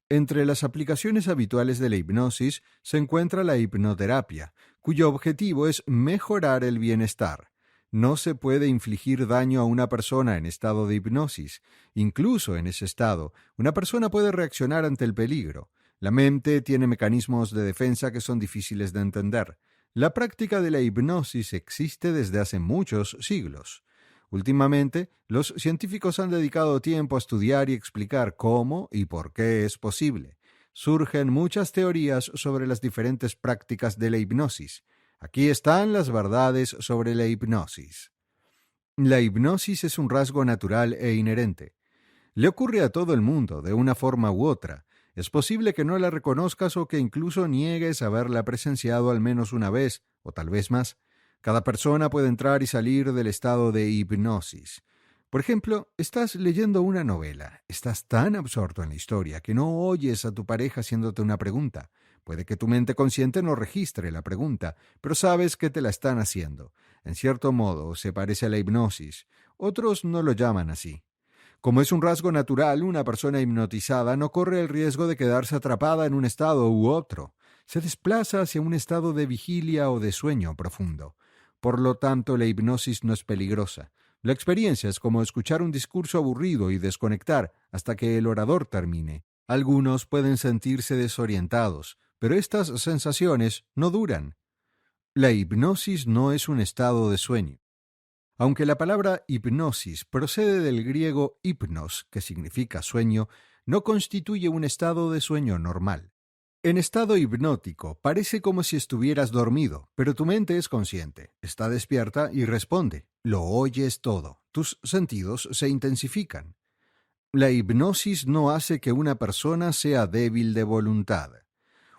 Entre las aplicaciones habituales de la hipnosis se encuentra la hipnoterapia, cuyo objetivo es mejorar el bienestar. No se puede infligir daño a una persona en estado de hipnosis. Incluso en ese estado, una persona puede reaccionar ante el peligro. La mente tiene mecanismos de defensa que son difíciles de entender. La práctica de la hipnosis existe desde hace muchos siglos. Últimamente, los científicos han dedicado tiempo a estudiar y explicar cómo y por qué es posible. Surgen muchas teorías sobre las diferentes prácticas de la hipnosis. Aquí están las verdades sobre la hipnosis. La hipnosis es un rasgo natural e inherente. Le ocurre a todo el mundo, de una forma u otra. Es posible que no la reconozcas o que incluso niegues haberla presenciado al menos una vez, o tal vez más. Cada persona puede entrar y salir del estado de hipnosis. Por ejemplo, estás leyendo una novela. Estás tan absorto en la historia que no oyes a tu pareja haciéndote una pregunta. Puede que tu mente consciente no registre la pregunta, pero sabes que te la están haciendo. En cierto modo, se parece a la hipnosis. Otros no lo llaman así. Como es un rasgo natural, una persona hipnotizada no corre el riesgo de quedarse atrapada en un estado u otro. Se desplaza hacia un estado de vigilia o de sueño profundo. Por lo tanto, la hipnosis no es peligrosa. La experiencia es como escuchar un discurso aburrido y desconectar hasta que el orador termine. Algunos pueden sentirse desorientados, pero estas sensaciones no duran. La hipnosis no es un estado de sueño. Aunque la palabra hipnosis procede del griego hipnos, que significa sueño, no constituye un estado de sueño normal. En estado hipnótico parece como si estuvieras dormido, pero tu mente es consciente, está despierta y responde. Lo oyes todo, tus sentidos se intensifican. La hipnosis no hace que una persona sea débil de voluntad.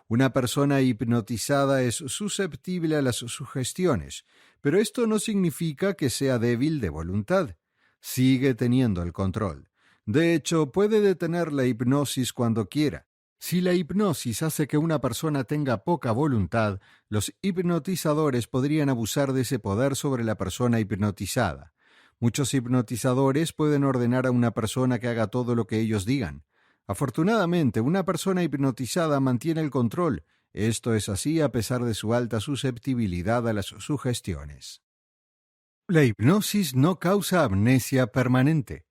Una persona hipnotizada es susceptible a las sugestiones, pero esto no significa que sea débil de voluntad. Sigue teniendo el control. De hecho, puede detener la hipnosis cuando quiera. Si la hipnosis hace que una persona tenga poca voluntad, los hipnotizadores podrían abusar de ese poder sobre la persona hipnotizada. Muchos hipnotizadores pueden ordenar a una persona que haga todo lo que ellos digan. Afortunadamente, una persona hipnotizada mantiene el control. Esto es así a pesar de su alta susceptibilidad a las sugestiones. La hipnosis no causa amnesia permanente.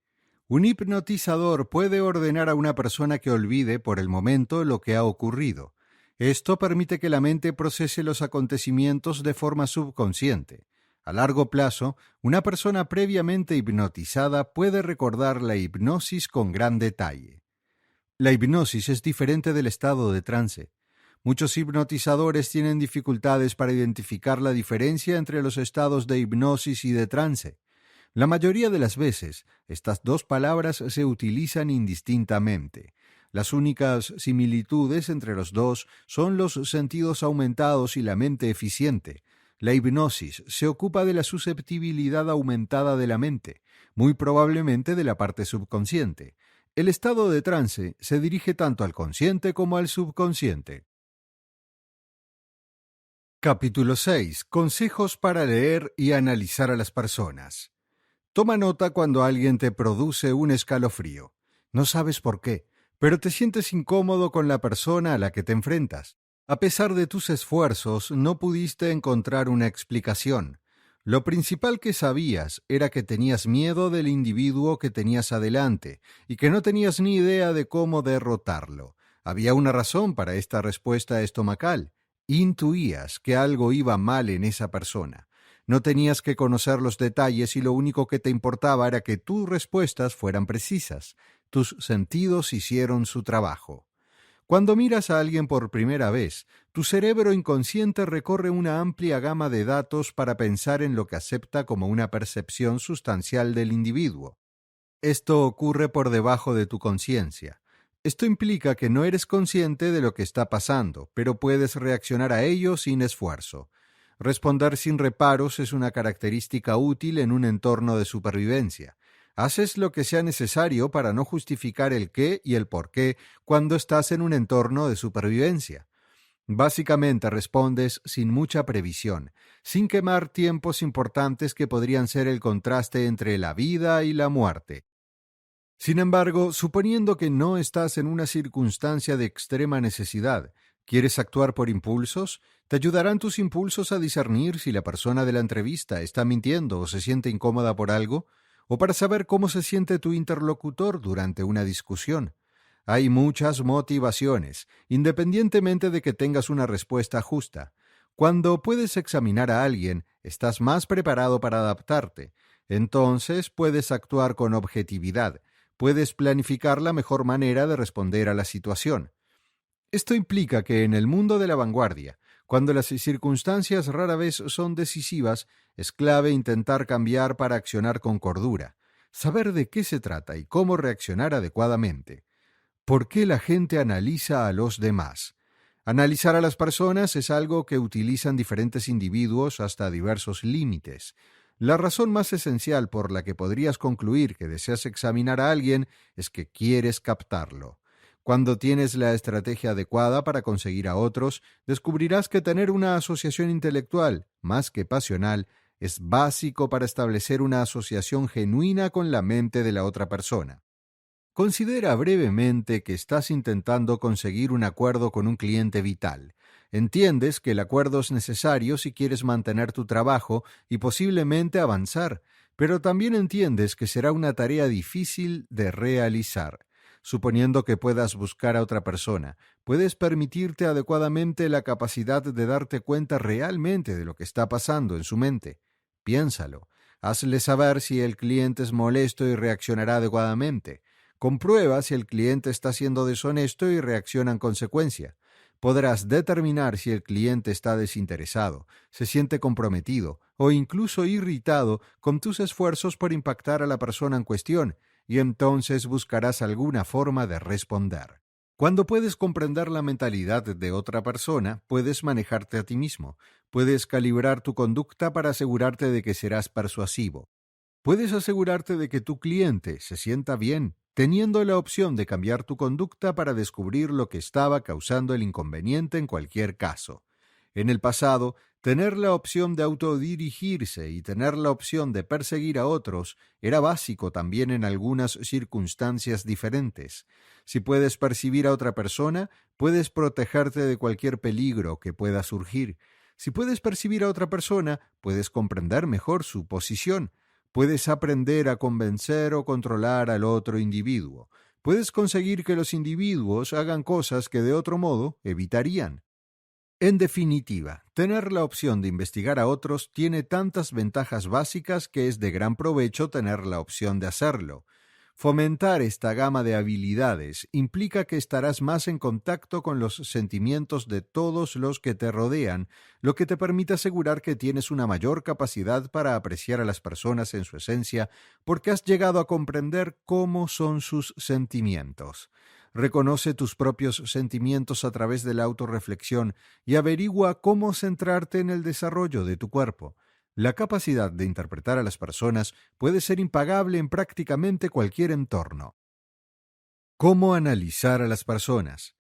Un hipnotizador puede ordenar a una persona que olvide por el momento lo que ha ocurrido. Esto permite que la mente procese los acontecimientos de forma subconsciente. A largo plazo, una persona previamente hipnotizada puede recordar la hipnosis con gran detalle. La hipnosis es diferente del estado de trance. Muchos hipnotizadores tienen dificultades para identificar la diferencia entre los estados de hipnosis y de trance. La mayoría de las veces, estas dos palabras se utilizan indistintamente. Las únicas similitudes entre los dos son los sentidos aumentados y la mente eficiente. La hipnosis se ocupa de la susceptibilidad aumentada de la mente, muy probablemente de la parte subconsciente. El estado de trance se dirige tanto al consciente como al subconsciente. Capítulo 6. Consejos para leer y analizar a las personas. Toma nota cuando alguien te produce un escalofrío. No sabes por qué, pero te sientes incómodo con la persona a la que te enfrentas. A pesar de tus esfuerzos, no pudiste encontrar una explicación. Lo principal que sabías era que tenías miedo del individuo que tenías adelante y que no tenías ni idea de cómo derrotarlo. Había una razón para esta respuesta estomacal. Intuías que algo iba mal en esa persona. No tenías que conocer los detalles y lo único que te importaba era que tus respuestas fueran precisas. Tus sentidos hicieron su trabajo. Cuando miras a alguien por primera vez, tu cerebro inconsciente recorre una amplia gama de datos para pensar en lo que acepta como una percepción sustancial del individuo. Esto ocurre por debajo de tu conciencia. Esto implica que no eres consciente de lo que está pasando, pero puedes reaccionar a ello sin esfuerzo. Responder sin reparos es una característica útil en un entorno de supervivencia. Haces lo que sea necesario para no justificar el qué y el por qué cuando estás en un entorno de supervivencia. Básicamente respondes sin mucha previsión, sin quemar tiempos importantes que podrían ser el contraste entre la vida y la muerte. Sin embargo, suponiendo que no estás en una circunstancia de extrema necesidad, ¿quieres actuar por impulsos? ¿Te ayudarán tus impulsos a discernir si la persona de la entrevista está mintiendo o se siente incómoda por algo? ¿O para saber cómo se siente tu interlocutor durante una discusión? Hay muchas motivaciones, independientemente de que tengas una respuesta justa. Cuando puedes examinar a alguien, estás más preparado para adaptarte. Entonces puedes actuar con objetividad. Puedes planificar la mejor manera de responder a la situación. Esto implica que en el mundo de la vanguardia, cuando las circunstancias rara vez son decisivas, es clave intentar cambiar para accionar con cordura, saber de qué se trata y cómo reaccionar adecuadamente. ¿Por qué la gente analiza a los demás? Analizar a las personas es algo que utilizan diferentes individuos hasta diversos límites. La razón más esencial por la que podrías concluir que deseas examinar a alguien es que quieres captarlo. Cuando tienes la estrategia adecuada para conseguir a otros, descubrirás que tener una asociación intelectual, más que pasional, es básico para establecer una asociación genuina con la mente de la otra persona. Considera brevemente que estás intentando conseguir un acuerdo con un cliente vital. Entiendes que el acuerdo es necesario si quieres mantener tu trabajo y posiblemente avanzar, pero también entiendes que será una tarea difícil de realizar. Suponiendo que puedas buscar a otra persona, puedes permitirte adecuadamente la capacidad de darte cuenta realmente de lo que está pasando en su mente. Piénsalo. Hazle saber si el cliente es molesto y reaccionará adecuadamente. Comprueba si el cliente está siendo deshonesto y reacciona en consecuencia. Podrás determinar si el cliente está desinteresado, se siente comprometido o incluso irritado con tus esfuerzos por impactar a la persona en cuestión, y entonces buscarás alguna forma de responder. Cuando puedes comprender la mentalidad de otra persona, puedes manejarte a ti mismo, puedes calibrar tu conducta para asegurarte de que serás persuasivo. Puedes asegurarte de que tu cliente se sienta bien, teniendo la opción de cambiar tu conducta para descubrir lo que estaba causando el inconveniente en cualquier caso. En el pasado, tener la opción de autodirigirse y tener la opción de perseguir a otros era básico también en algunas circunstancias diferentes. Si puedes percibir a otra persona, puedes protegerte de cualquier peligro que pueda surgir. Si puedes percibir a otra persona, puedes comprender mejor su posición. Puedes aprender a convencer o controlar al otro individuo. Puedes conseguir que los individuos hagan cosas que de otro modo evitarían. En definitiva, tener la opción de investigar a otros tiene tantas ventajas básicas que es de gran provecho tener la opción de hacerlo. Fomentar esta gama de habilidades implica que estarás más en contacto con los sentimientos de todos los que te rodean, lo que te permite asegurar que tienes una mayor capacidad para apreciar a las personas en su esencia porque has llegado a comprender cómo son sus sentimientos. Reconoce tus propios sentimientos a través de la autorreflexión y averigua cómo centrarte en el desarrollo de tu cuerpo. La capacidad de interpretar a las personas puede ser impagable en prácticamente cualquier entorno. ¿Cómo analizar a las personas?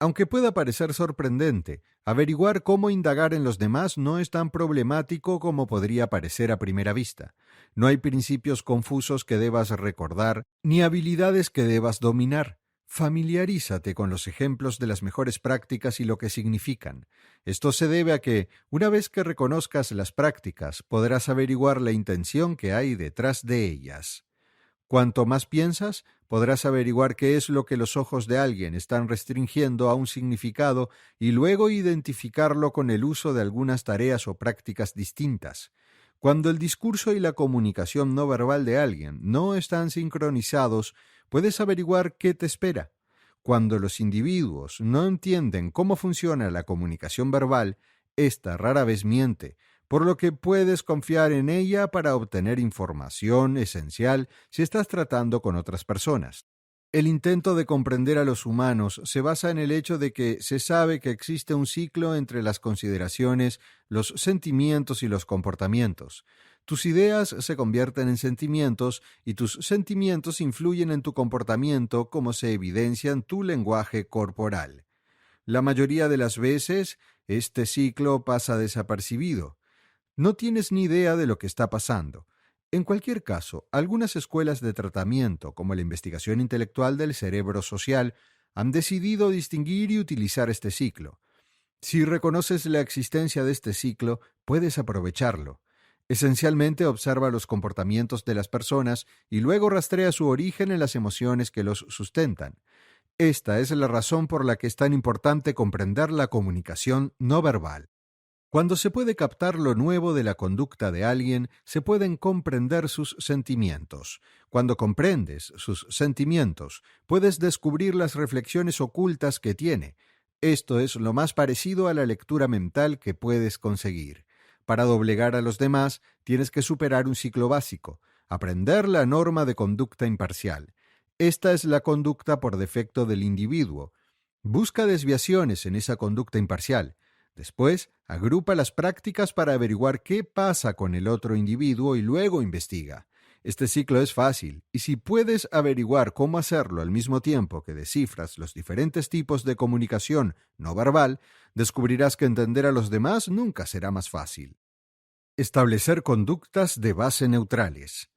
Aunque pueda parecer sorprendente, averiguar cómo indagar en los demás no es tan problemático como podría parecer a primera vista. No hay principios confusos que debas recordar, ni habilidades que debas dominar. Familiarízate con los ejemplos de las mejores prácticas y lo que significan. Esto se debe a que, una vez que reconozcas las prácticas, podrás averiguar la intención que hay detrás de ellas. Cuanto más piensas, podrás averiguar qué es lo que los ojos de alguien están restringiendo a un significado y luego identificarlo con el uso de algunas tareas o prácticas distintas. Cuando el discurso y la comunicación no verbal de alguien no están sincronizados, puedes averiguar qué te espera. Cuando los individuos no entienden cómo funciona la comunicación verbal, ésta rara vez miente, por lo que puedes confiar en ella para obtener información esencial si estás tratando con otras personas. El intento de comprender a los humanos se basa en el hecho de que se sabe que existe un ciclo entre las consideraciones, los sentimientos y los comportamientos. Tus ideas se convierten en sentimientos y tus sentimientos influyen en tu comportamiento como se evidencia en tu lenguaje corporal. La mayoría de las veces, este ciclo pasa desapercibido. No tienes ni idea de lo que está pasando. En cualquier caso, algunas escuelas de tratamiento, como la investigación intelectual del cerebro social, han decidido distinguir y utilizar este ciclo. Si reconoces la existencia de este ciclo, puedes aprovecharlo. Esencialmente observa los comportamientos de las personas y luego rastrea su origen en las emociones que los sustentan. Esta es la razón por la que es tan importante comprender la comunicación no verbal. Cuando se puede captar lo nuevo de la conducta de alguien, se pueden comprender sus sentimientos. Cuando comprendes sus sentimientos, puedes descubrir las reflexiones ocultas que tiene. Esto es lo más parecido a la lectura mental que puedes conseguir. Para doblegar a los demás, tienes que superar un ciclo básico, aprender la norma de conducta imparcial. Esta es la conducta por defecto del individuo. Busca desviaciones en esa conducta imparcial. Después, agrupa las prácticas para averiguar qué pasa con el otro individuo y luego investiga. Este ciclo es fácil, y si puedes averiguar cómo hacerlo al mismo tiempo que descifras los diferentes tipos de comunicación no verbal, descubrirás que entender a los demás nunca será más fácil. Establecer conductas de base neutrales.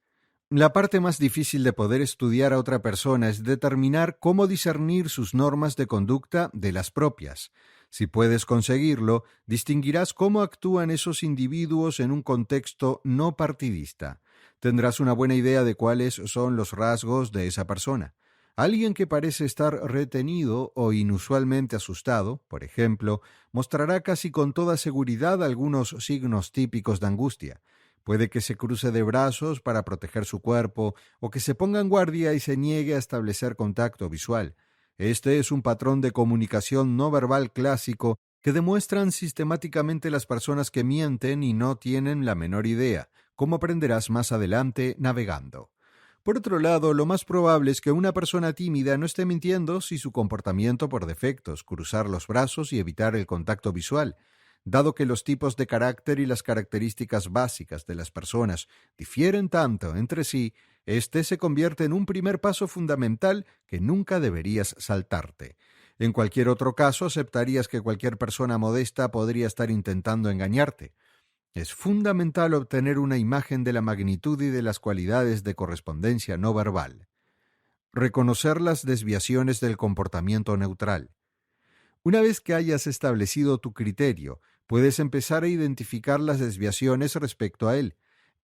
La parte más difícil de poder estudiar a otra persona es determinar cómo discernir sus normas de conducta de las propias. Si puedes conseguirlo, distinguirás cómo actúan esos individuos en un contexto no partidista. Tendrás una buena idea de cuáles son los rasgos de esa persona. Alguien que parece estar retenido o inusualmente asustado, por ejemplo, mostrará casi con toda seguridad algunos signos típicos de angustia. Puede que se cruce de brazos para proteger su cuerpo o que se ponga en guardia y se niegue a establecer contacto visual. Este es un patrón de comunicación no verbal clásico que demuestran sistemáticamente las personas que mienten y no tienen la menor idea, como aprenderás más adelante navegando. Por otro lado, lo más probable es que una persona tímida no esté mintiendo si su comportamiento por defecto es cruzar los brazos y evitar el contacto visual. Dado que los tipos de carácter y las características básicas de las personas difieren tanto entre sí, este se convierte en un primer paso fundamental que nunca deberías saltarte. En cualquier otro caso, aceptarías que cualquier persona modesta podría estar intentando engañarte. Es fundamental obtener una imagen de la magnitud y de las cualidades de correspondencia no verbal. Reconocer las desviaciones del comportamiento neutral. Una vez que hayas establecido tu criterio, puedes empezar a identificar las desviaciones respecto a él.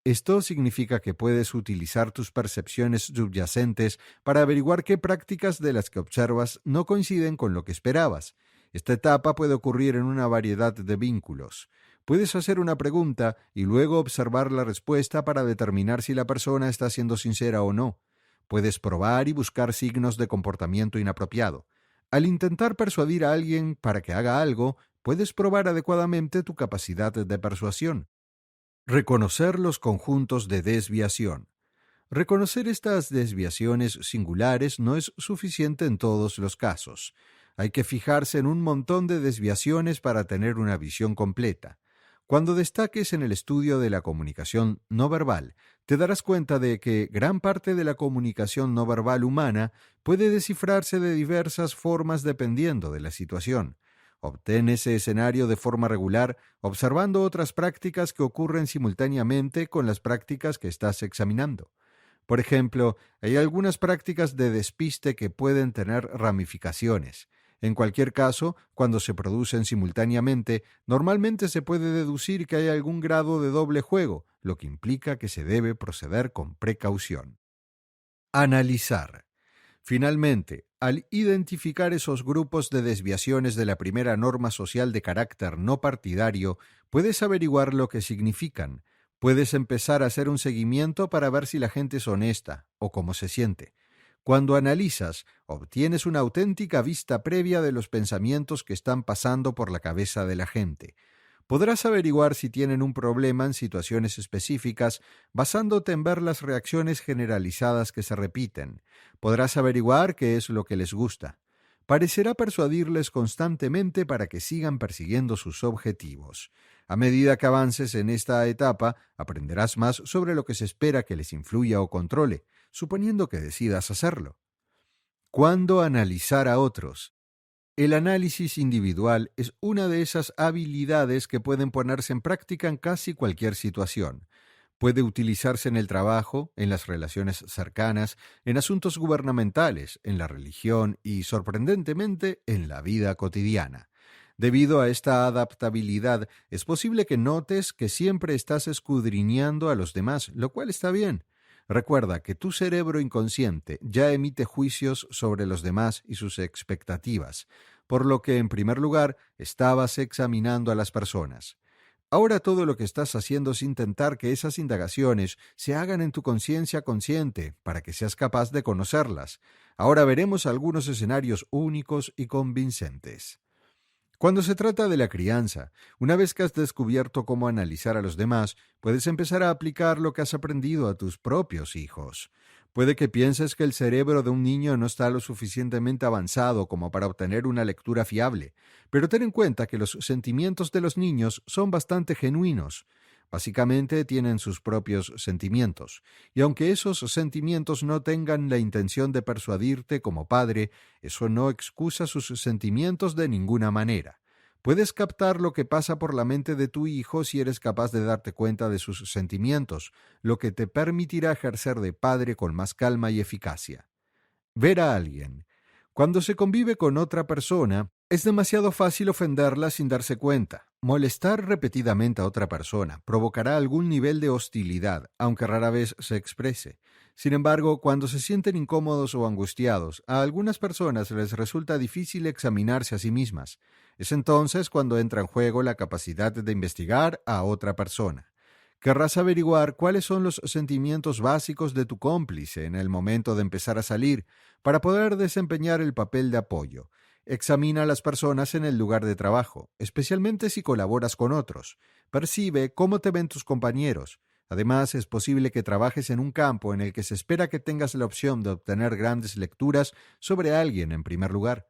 Esto significa que puedes utilizar tus percepciones subyacentes para averiguar qué prácticas de las que observas no coinciden con lo que esperabas. Esta etapa puede ocurrir en una variedad de vínculos. Puedes hacer una pregunta y luego observar la respuesta para determinar si la persona está siendo sincera o no. Puedes probar y buscar signos de comportamiento inapropiado. Al intentar persuadir a alguien para que haga algo, puedes probar adecuadamente tu capacidad de persuasión. Reconocer los conjuntos de desviación. Reconocer estas desviaciones singulares no es suficiente en todos los casos. Hay que fijarse en un montón de desviaciones para tener una visión completa. Cuando destaques en el estudio de la comunicación no verbal, te darás cuenta de que gran parte de la comunicación no verbal humana puede descifrarse de diversas formas dependiendo de la situación. Obtén ese escenario de forma regular, observando otras prácticas que ocurren simultáneamente con las prácticas que estás examinando. Por ejemplo, hay algunas prácticas de despiste que pueden tener ramificaciones. En cualquier caso, cuando se producen simultáneamente, normalmente se puede deducir que hay algún grado de doble juego, lo que implica que se debe proceder con precaución. Analizar. Finalmente, al identificar esos grupos de desviaciones de la primera norma social de carácter no partidario, puedes averiguar lo que significan. Puedes empezar a hacer un seguimiento para ver si la gente es honesta o cómo se siente. Cuando analizas, obtienes una auténtica vista previa de los pensamientos que están pasando por la cabeza de la gente. Podrás averiguar si tienen un problema en situaciones específicas basándote en ver las reacciones generalizadas que se repiten. Podrás averiguar qué es lo que les gusta. Parecerá persuadirles constantemente para que sigan persiguiendo sus objetivos. A medida que avances en esta etapa, aprenderás más sobre lo que se espera que les influya o controle, suponiendo que decidas hacerlo. ¿Cuándo analizar a otros? El análisis individual es una de esas habilidades que pueden ponerse en práctica en casi cualquier situación. Puede utilizarse en el trabajo, en las relaciones cercanas, en asuntos gubernamentales, en la religión y, sorprendentemente, en la vida cotidiana. Debido a esta adaptabilidad, es posible que notes que siempre estás escudriñando a los demás, lo cual está bien. Recuerda que tu cerebro inconsciente ya emite juicios sobre los demás y sus expectativas, por lo que, en primer lugar, estabas examinando a las personas. Ahora todo lo que estás haciendo es intentar que esas indagaciones se hagan en tu conciencia consciente para que seas capaz de conocerlas. Ahora veremos algunos escenarios únicos y convincentes. Cuando se trata de la crianza, una vez que has descubierto cómo analizar a los demás, puedes empezar a aplicar lo que has aprendido a tus propios hijos. Puede que pienses que el cerebro de un niño no está lo suficientemente avanzado como para obtener una lectura fiable, pero ten en cuenta que los sentimientos de los niños son bastante genuinos. Básicamente tienen sus propios sentimientos, y aunque esos sentimientos no tengan la intención de persuadirte como padre, eso no excusa sus sentimientos de ninguna manera. Puedes captar lo que pasa por la mente de tu hijo si eres capaz de darte cuenta de sus sentimientos, lo que te permitirá ejercer de padre con más calma y eficacia. Ver a alguien. Cuando se convive con otra persona, es demasiado fácil ofenderla sin darse cuenta. Molestar repetidamente a otra persona provocará algún nivel de hostilidad, aunque rara vez se exprese. Sin embargo, cuando se sienten incómodos o angustiados, a algunas personas les resulta difícil examinarse a sí mismas. Es entonces cuando entra en juego la capacidad de investigar a otra persona. Querrás averiguar cuáles son los sentimientos básicos de tu cómplice en el momento de empezar a salir, para poder desempeñar el papel de apoyo. Examina a las personas en el lugar de trabajo, especialmente si colaboras con otros. Percibe cómo te ven tus compañeros. Además, es posible que trabajes en un campo en el que se espera que tengas la opción de obtener grandes lecturas sobre alguien en primer lugar.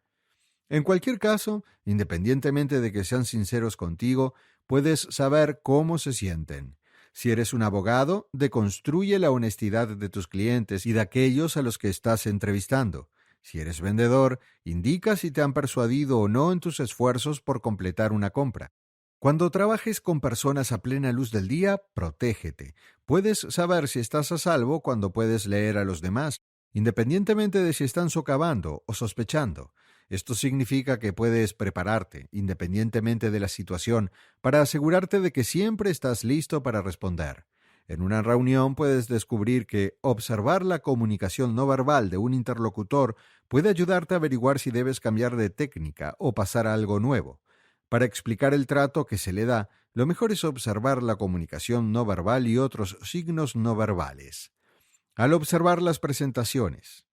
En cualquier caso, independientemente de que sean sinceros contigo, puedes saber cómo se sienten. Si eres un abogado, deconstruye la honestidad de tus clientes y de aquellos a los que estás entrevistando. Si eres vendedor, indica si te han persuadido o no en tus esfuerzos por completar una compra. Cuando trabajes con personas a plena luz del día, protégete. Puedes saber si estás a salvo cuando puedes leer a los demás, independientemente de si están socavando o sospechando. Esto significa que puedes prepararte, independientemente de la situación, para asegurarte de que siempre estás listo para responder. En una reunión puedes descubrir que observar la comunicación no verbal de un interlocutor puede ayudarte a averiguar si debes cambiar de técnica o pasar a algo nuevo. Para explicar el trato que se le da, lo mejor es observar la comunicación no verbal y otros signos no verbales. Al observar las presentaciones.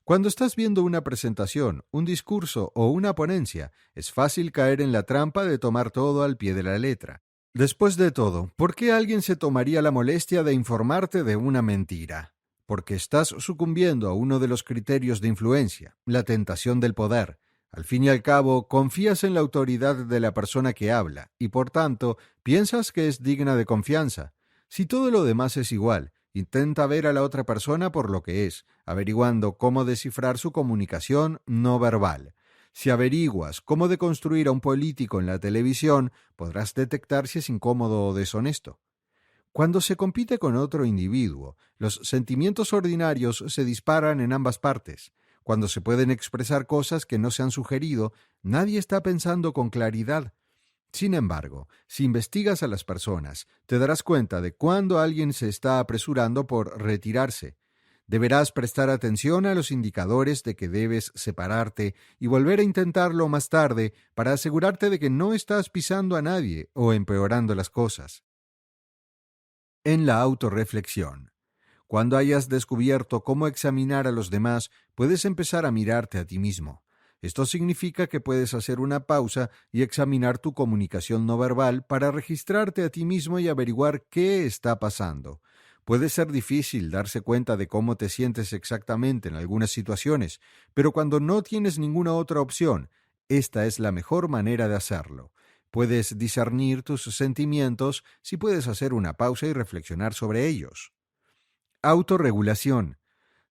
Cuando estás viendo una presentación, un discurso o una ponencia, es fácil caer en la trampa de tomar todo al pie de la letra. Después de todo, ¿por qué alguien se tomaría la molestia de informarte de una mentira? Porque estás sucumbiendo a uno de los criterios de influencia, la tentación del poder. Al fin y al cabo, confías en la autoridad de la persona que habla y, por tanto, piensas que es digna de confianza. Si todo lo demás es igual, intenta ver a la otra persona por lo que es, averiguando cómo descifrar su comunicación no verbal. Si averiguas cómo deconstruir a un político en la televisión, podrás detectar si es incómodo o deshonesto. Cuando se compite con otro individuo, los sentimientos ordinarios se disparan en ambas partes. Cuando se pueden expresar cosas que no se han sugerido, nadie está pensando con claridad. Sin embargo, si investigas a las personas, te darás cuenta de cuándo alguien se está apresurando por retirarse. Deberás prestar atención a los indicadores de que debes separarte y volver a intentarlo más tarde para asegurarte de que no estás pisando a nadie o empeorando las cosas. En la autorreflexión. Cuando hayas descubierto cómo examinar a los demás, puedes empezar a mirarte a ti mismo. Esto significa que puedes hacer una pausa y examinar tu comunicación no verbal para registrarte a ti mismo y averiguar qué está pasando. Puede ser difícil darse cuenta de cómo te sientes exactamente en algunas situaciones, pero cuando no tienes ninguna otra opción, esta es la mejor manera de hacerlo. Puedes discernir tus sentimientos si puedes hacer una pausa y reflexionar sobre ellos. Autorregulación.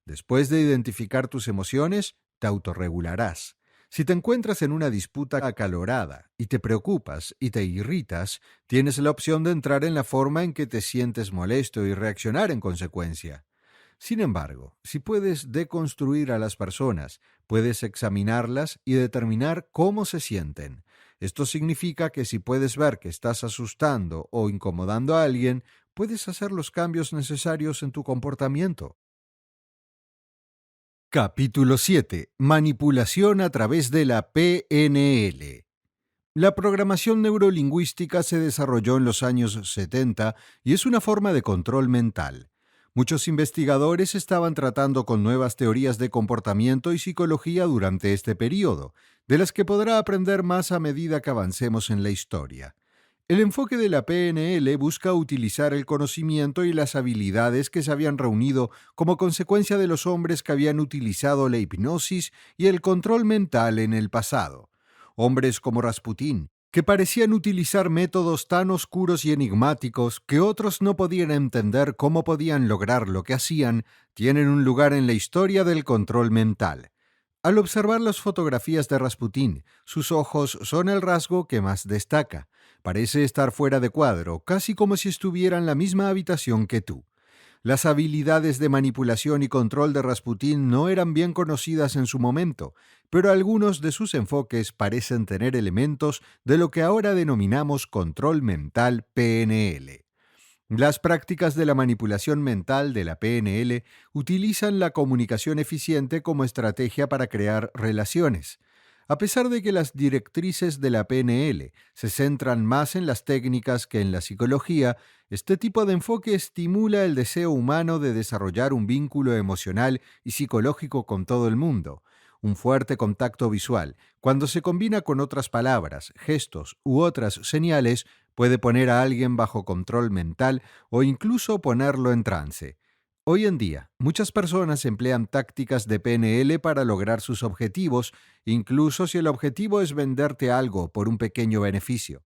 Después de identificar tus emociones, te autorregularás. Si te encuentras en una disputa acalorada y te preocupas y te irritas, tienes la opción de entrar en la forma en que te sientes molesto y reaccionar en consecuencia. Sin embargo, si puedes deconstruir a las personas, puedes examinarlas y determinar cómo se sienten. Esto significa que si puedes ver que estás asustando o incomodando a alguien, puedes hacer los cambios necesarios en tu comportamiento. Capítulo 7. Manipulación a través de la PNL. La programación neurolingüística se desarrolló en los años 70 y es una forma de control mental. Muchos investigadores estaban tratando con nuevas teorías de comportamiento y psicología durante este periodo, de las que podrá aprender más a medida que avancemos en la historia. El enfoque de la PNL busca utilizar el conocimiento y las habilidades que se habían reunido como consecuencia de los hombres que habían utilizado la hipnosis y el control mental en el pasado. Hombres como Rasputín, que parecían utilizar métodos tan oscuros y enigmáticos que otros no podían entender cómo podían lograr lo que hacían, tienen un lugar en la historia del control mental. Al observar las fotografías de Rasputín, sus ojos son el rasgo que más destaca. Parece estar fuera de cuadro, casi como si estuviera en la misma habitación que tú. Las habilidades de manipulación y control de Rasputín no eran bien conocidas en su momento, pero algunos de sus enfoques parecen tener elementos de lo que ahora denominamos control mental PNL. Las prácticas de la manipulación mental de la PNL utilizan la comunicación eficiente como estrategia para crear relaciones. A pesar de que las directrices de la PNL se centran más en las técnicas que en la psicología, este tipo de enfoque estimula el deseo humano de desarrollar un vínculo emocional y psicológico con todo el mundo. Un fuerte contacto visual, cuando se combina con otras palabras, gestos u otras señales, puede poner a alguien bajo control mental o incluso ponerlo en trance. Hoy en día, muchas personas emplean tácticas de PNL para lograr sus objetivos, incluso si el objetivo es venderte algo por un pequeño beneficio.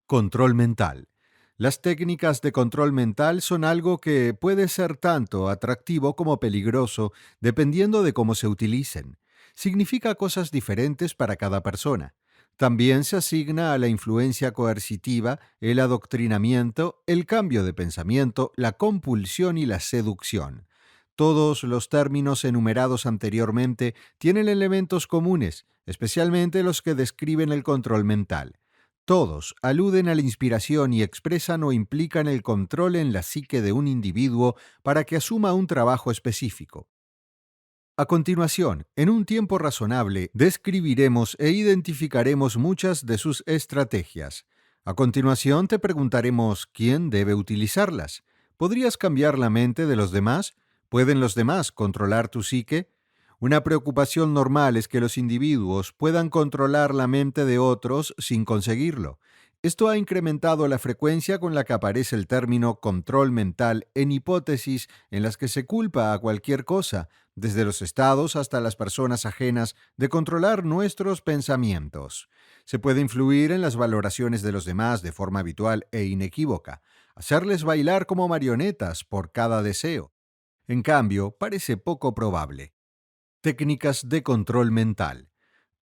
Control mental. Las técnicas de control mental son algo que puede ser tanto atractivo como peligroso dependiendo de cómo se utilicen. Significa cosas diferentes para cada persona. También se asigna a la influencia coercitiva, el adoctrinamiento, el cambio de pensamiento, la compulsión y la seducción. Todos los términos enumerados anteriormente tienen elementos comunes, especialmente los que describen el control mental. Todos aluden a la inspiración y expresan o implican el control en la psique de un individuo para que asuma un trabajo específico. A continuación, en un tiempo razonable, describiremos e identificaremos muchas de sus estrategias. A continuación, te preguntaremos quién debe utilizarlas. ¿Podrías cambiar la mente de los demás? ¿Pueden los demás controlar tu psique? Una preocupación normal es que los individuos puedan controlar la mente de otros sin conseguirlo. Esto ha incrementado la frecuencia con la que aparece el término control mental en hipótesis en las que se culpa a cualquier cosa, desde los estados hasta las personas ajenas, de controlar nuestros pensamientos. Se puede influir en las valoraciones de los demás de forma habitual e inequívoca, hacerles bailar como marionetas por cada deseo. En cambio, parece poco probable. Técnicas de control mental.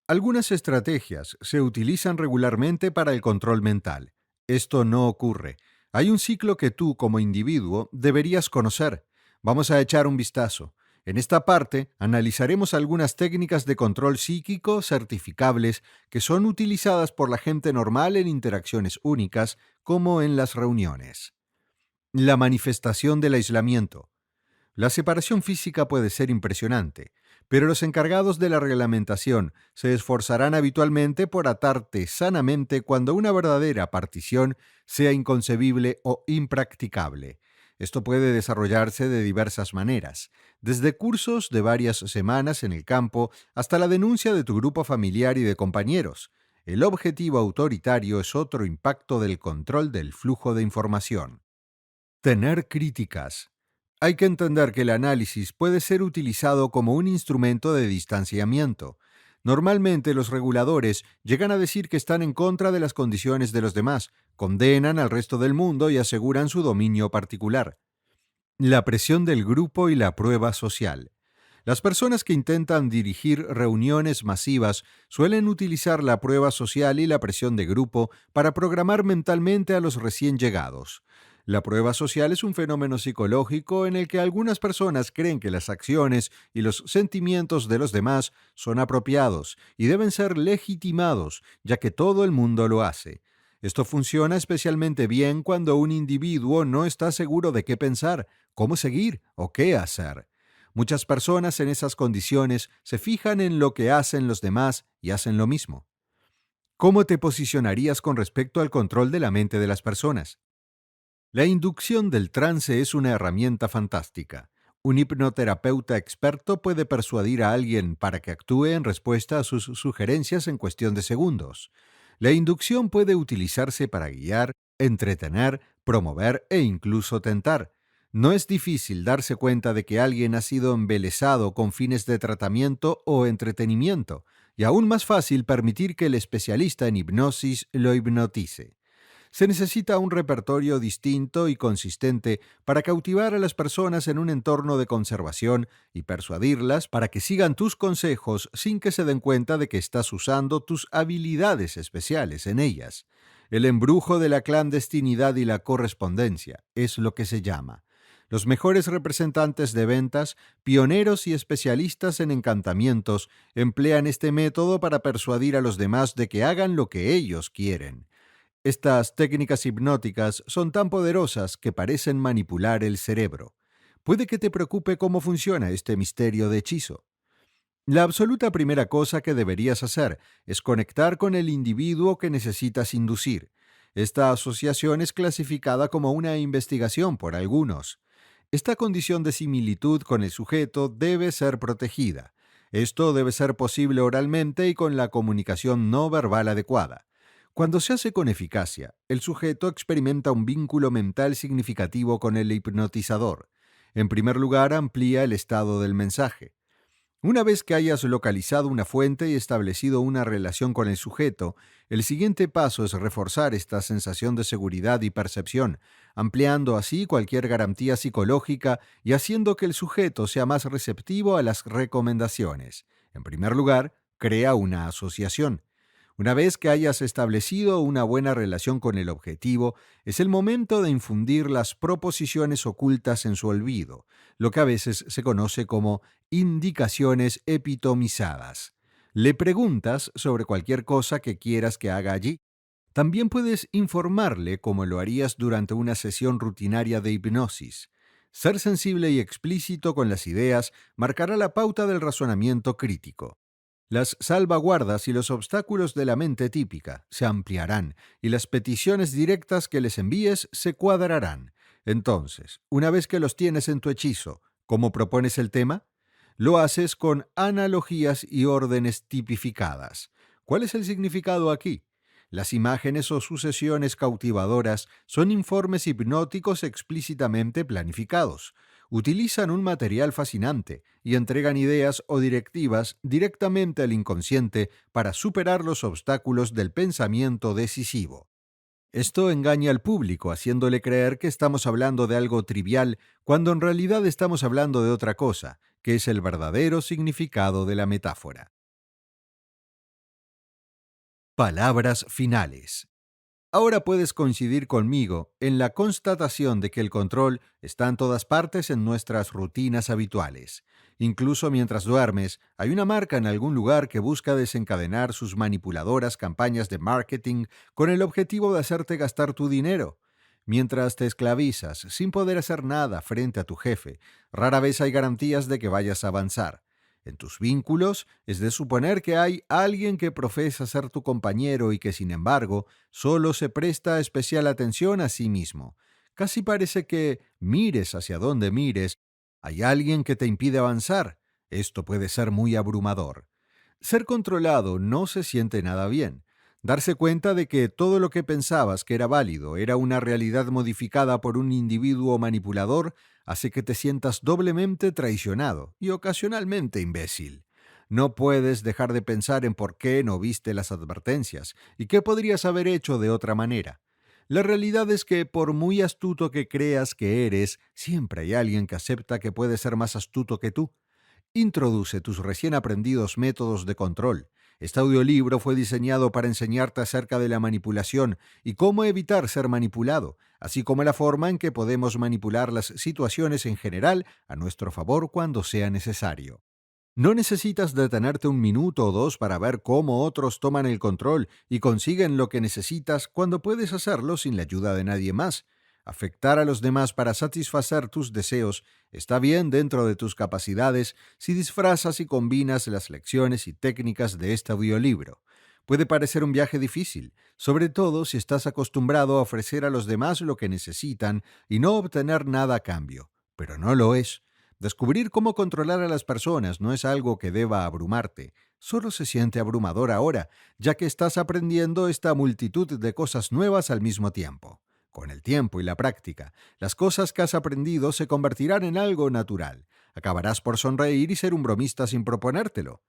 Algunas estrategias se utilizan regularmente para el control mental. Esto no ocurre. Hay un ciclo que tú, como individuo, deberías conocer. Vamos a echar un vistazo. En esta parte, analizaremos algunas técnicas de control psíquico certificables que son utilizadas por la gente normal en interacciones únicas, como en las reuniones. La manifestación del aislamiento. La separación física puede ser impresionante, pero los encargados de la reglamentación se esforzarán habitualmente por atarte sanamente cuando una verdadera partición sea inconcebible o impracticable. Esto puede desarrollarse de diversas maneras, desde cursos de varias semanas en el campo hasta la denuncia de tu grupo familiar y de compañeros. El objetivo autoritario es otro impacto del control del flujo de información. Tener críticas. Hay que entender que el análisis puede ser utilizado como un instrumento de distanciamiento. Normalmente los reguladores llegan a decir que están en contra de las condiciones de los demás, condenan al resto del mundo y aseguran su dominio particular. La presión del grupo y la prueba social. Las personas que intentan dirigir reuniones masivas suelen utilizar la prueba social y la presión de grupo para programar mentalmente a los recién llegados. La prueba social es un fenómeno psicológico en el que algunas personas creen que las acciones y los sentimientos de los demás son apropiados y deben ser legitimados, ya que todo el mundo lo hace. Esto funciona especialmente bien cuando un individuo no está seguro de qué pensar, cómo seguir o qué hacer. Muchas personas en esas condiciones se fijan en lo que hacen los demás y hacen lo mismo. ¿Cómo te posicionarías con respecto al control de la mente de las personas? La inducción del trance es una herramienta fantástica. Un hipnoterapeuta experto puede persuadir a alguien para que actúe en respuesta a sus sugerencias en cuestión de segundos. La inducción puede utilizarse para guiar, entretener, promover e incluso tentar. No es difícil darse cuenta de que alguien ha sido embelesado con fines de tratamiento o entretenimiento, y aún más fácil permitir que el especialista en hipnosis lo hipnotice. Se necesita un repertorio distinto y consistente para cautivar a las personas en un entorno de conservación y persuadirlas para que sigan tus consejos sin que se den cuenta de que estás usando tus habilidades especiales en ellas. El embrujo de la clandestinidad y la correspondencia es lo que se llama. Los mejores representantes de ventas, pioneros y especialistas en encantamientos emplean este método para persuadir a los demás de que hagan lo que ellos quieren. Estas técnicas hipnóticas son tan poderosas que parecen manipular el cerebro. Puede que te preocupe cómo funciona este misterio de hechizo. La absoluta primera cosa que deberías hacer es conectar con el individuo que necesitas inducir. Esta asociación es clasificada como una investigación por algunos. Esta condición de similitud con el sujeto debe ser protegida. Esto debe ser posible oralmente y con la comunicación no verbal adecuada. Cuando se hace con eficacia, el sujeto experimenta un vínculo mental significativo con el hipnotizador. En primer lugar, amplía el estado del mensaje. Una vez que hayas localizado una fuente y establecido una relación con el sujeto, el siguiente paso es reforzar esta sensación de seguridad y percepción, ampliando así cualquier garantía psicológica y haciendo que el sujeto sea más receptivo a las recomendaciones. En primer lugar, crea una asociación. Una vez que hayas establecido una buena relación con el objetivo, es el momento de infundir las proposiciones ocultas en su olvido, lo que a veces se conoce como indicaciones epitomizadas. Le preguntas sobre cualquier cosa que quieras que haga allí. También puedes informarle como lo harías durante una sesión rutinaria de hipnosis. Ser sensible y explícito con las ideas marcará la pauta del razonamiento crítico. Las salvaguardas y los obstáculos de la mente típica se ampliarán y las peticiones directas que les envíes se cuadrarán. Entonces, una vez que los tienes en tu hechizo, ¿cómo propones el tema? Lo haces con analogías y órdenes tipificadas. ¿Cuál es el significado aquí? Las imágenes o sucesiones cautivadoras son informes hipnóticos explícitamente planificados. Utilizan un material fascinante y entregan ideas o directivas directamente al inconsciente para superar los obstáculos del pensamiento decisivo. Esto engaña al público, haciéndole creer que estamos hablando de algo trivial, cuando en realidad estamos hablando de otra cosa, que es el verdadero significado de la metáfora. Palabras finales. Ahora puedes coincidir conmigo en la constatación de que el control está en todas partes en nuestras rutinas habituales. Incluso mientras duermes, hay una marca en algún lugar que busca desencadenar sus manipuladoras campañas de marketing con el objetivo de hacerte gastar tu dinero. Mientras te esclavizas sin poder hacer nada frente a tu jefe, rara vez hay garantías de que vayas a avanzar. En tus vínculos es de suponer que hay alguien que profesa ser tu compañero y que, sin embargo, solo se presta especial atención a sí mismo. Casi parece que, mires hacia donde mires, hay alguien que te impide avanzar. Esto puede ser muy abrumador. Ser controlado no se siente nada bien. Darse cuenta de que todo lo que pensabas que era válido era una realidad modificada por un individuo manipulador hace que te sientas doblemente traicionado y ocasionalmente imbécil. No puedes dejar de pensar en por qué no viste las advertencias y qué podrías haber hecho de otra manera. La realidad es que por muy astuto que creas que eres, siempre hay alguien que acepta que puede ser más astuto que tú. Introduce tus recién aprendidos métodos de control. Este audiolibro fue diseñado para enseñarte acerca de la manipulación y cómo evitar ser manipulado, así como la forma en que podemos manipular las situaciones en general a nuestro favor cuando sea necesario. No necesitas detenerte un minuto o dos para ver cómo otros toman el control y consiguen lo que necesitas cuando puedes hacerlo sin la ayuda de nadie más. Afectar a los demás para satisfacer tus deseos está bien dentro de tus capacidades si disfrazas y combinas las lecciones y técnicas de este audiolibro. Puede parecer un viaje difícil, sobre todo si estás acostumbrado a ofrecer a los demás lo que necesitan y no obtener nada a cambio, pero no lo es. Descubrir cómo controlar a las personas no es algo que deba abrumarte, solo se siente abrumador ahora, ya que estás aprendiendo esta multitud de cosas nuevas al mismo tiempo. Con el tiempo y la práctica, las cosas que has aprendido se convertirán en algo natural. Acabarás por sonreír y ser un bromista sin proponértelo.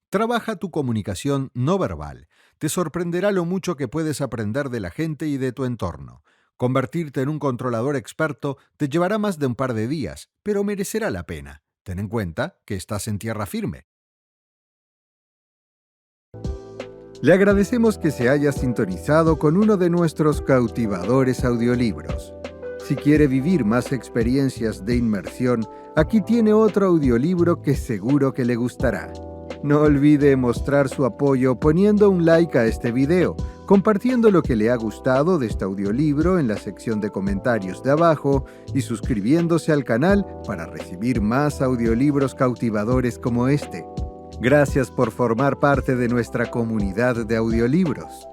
Trabaja tu comunicación no verbal. Te sorprenderá lo mucho que puedes aprender de la gente y de tu entorno. Convertirte en un controlador experto te llevará más de un par de días, pero merecerá la pena. Ten en cuenta que estás en tierra firme. Le agradecemos que se haya sintonizado con uno de nuestros cautivadores audiolibros. Si quiere vivir más experiencias de inmersión, aquí tiene otro audiolibro que seguro que le gustará. No olvide mostrar su apoyo poniendo un like a este video, compartiendo lo que le ha gustado de este audiolibro en la sección de comentarios de abajo y suscribiéndose al canal para recibir más audiolibros cautivadores como este. Gracias por formar parte de nuestra comunidad de audiolibros.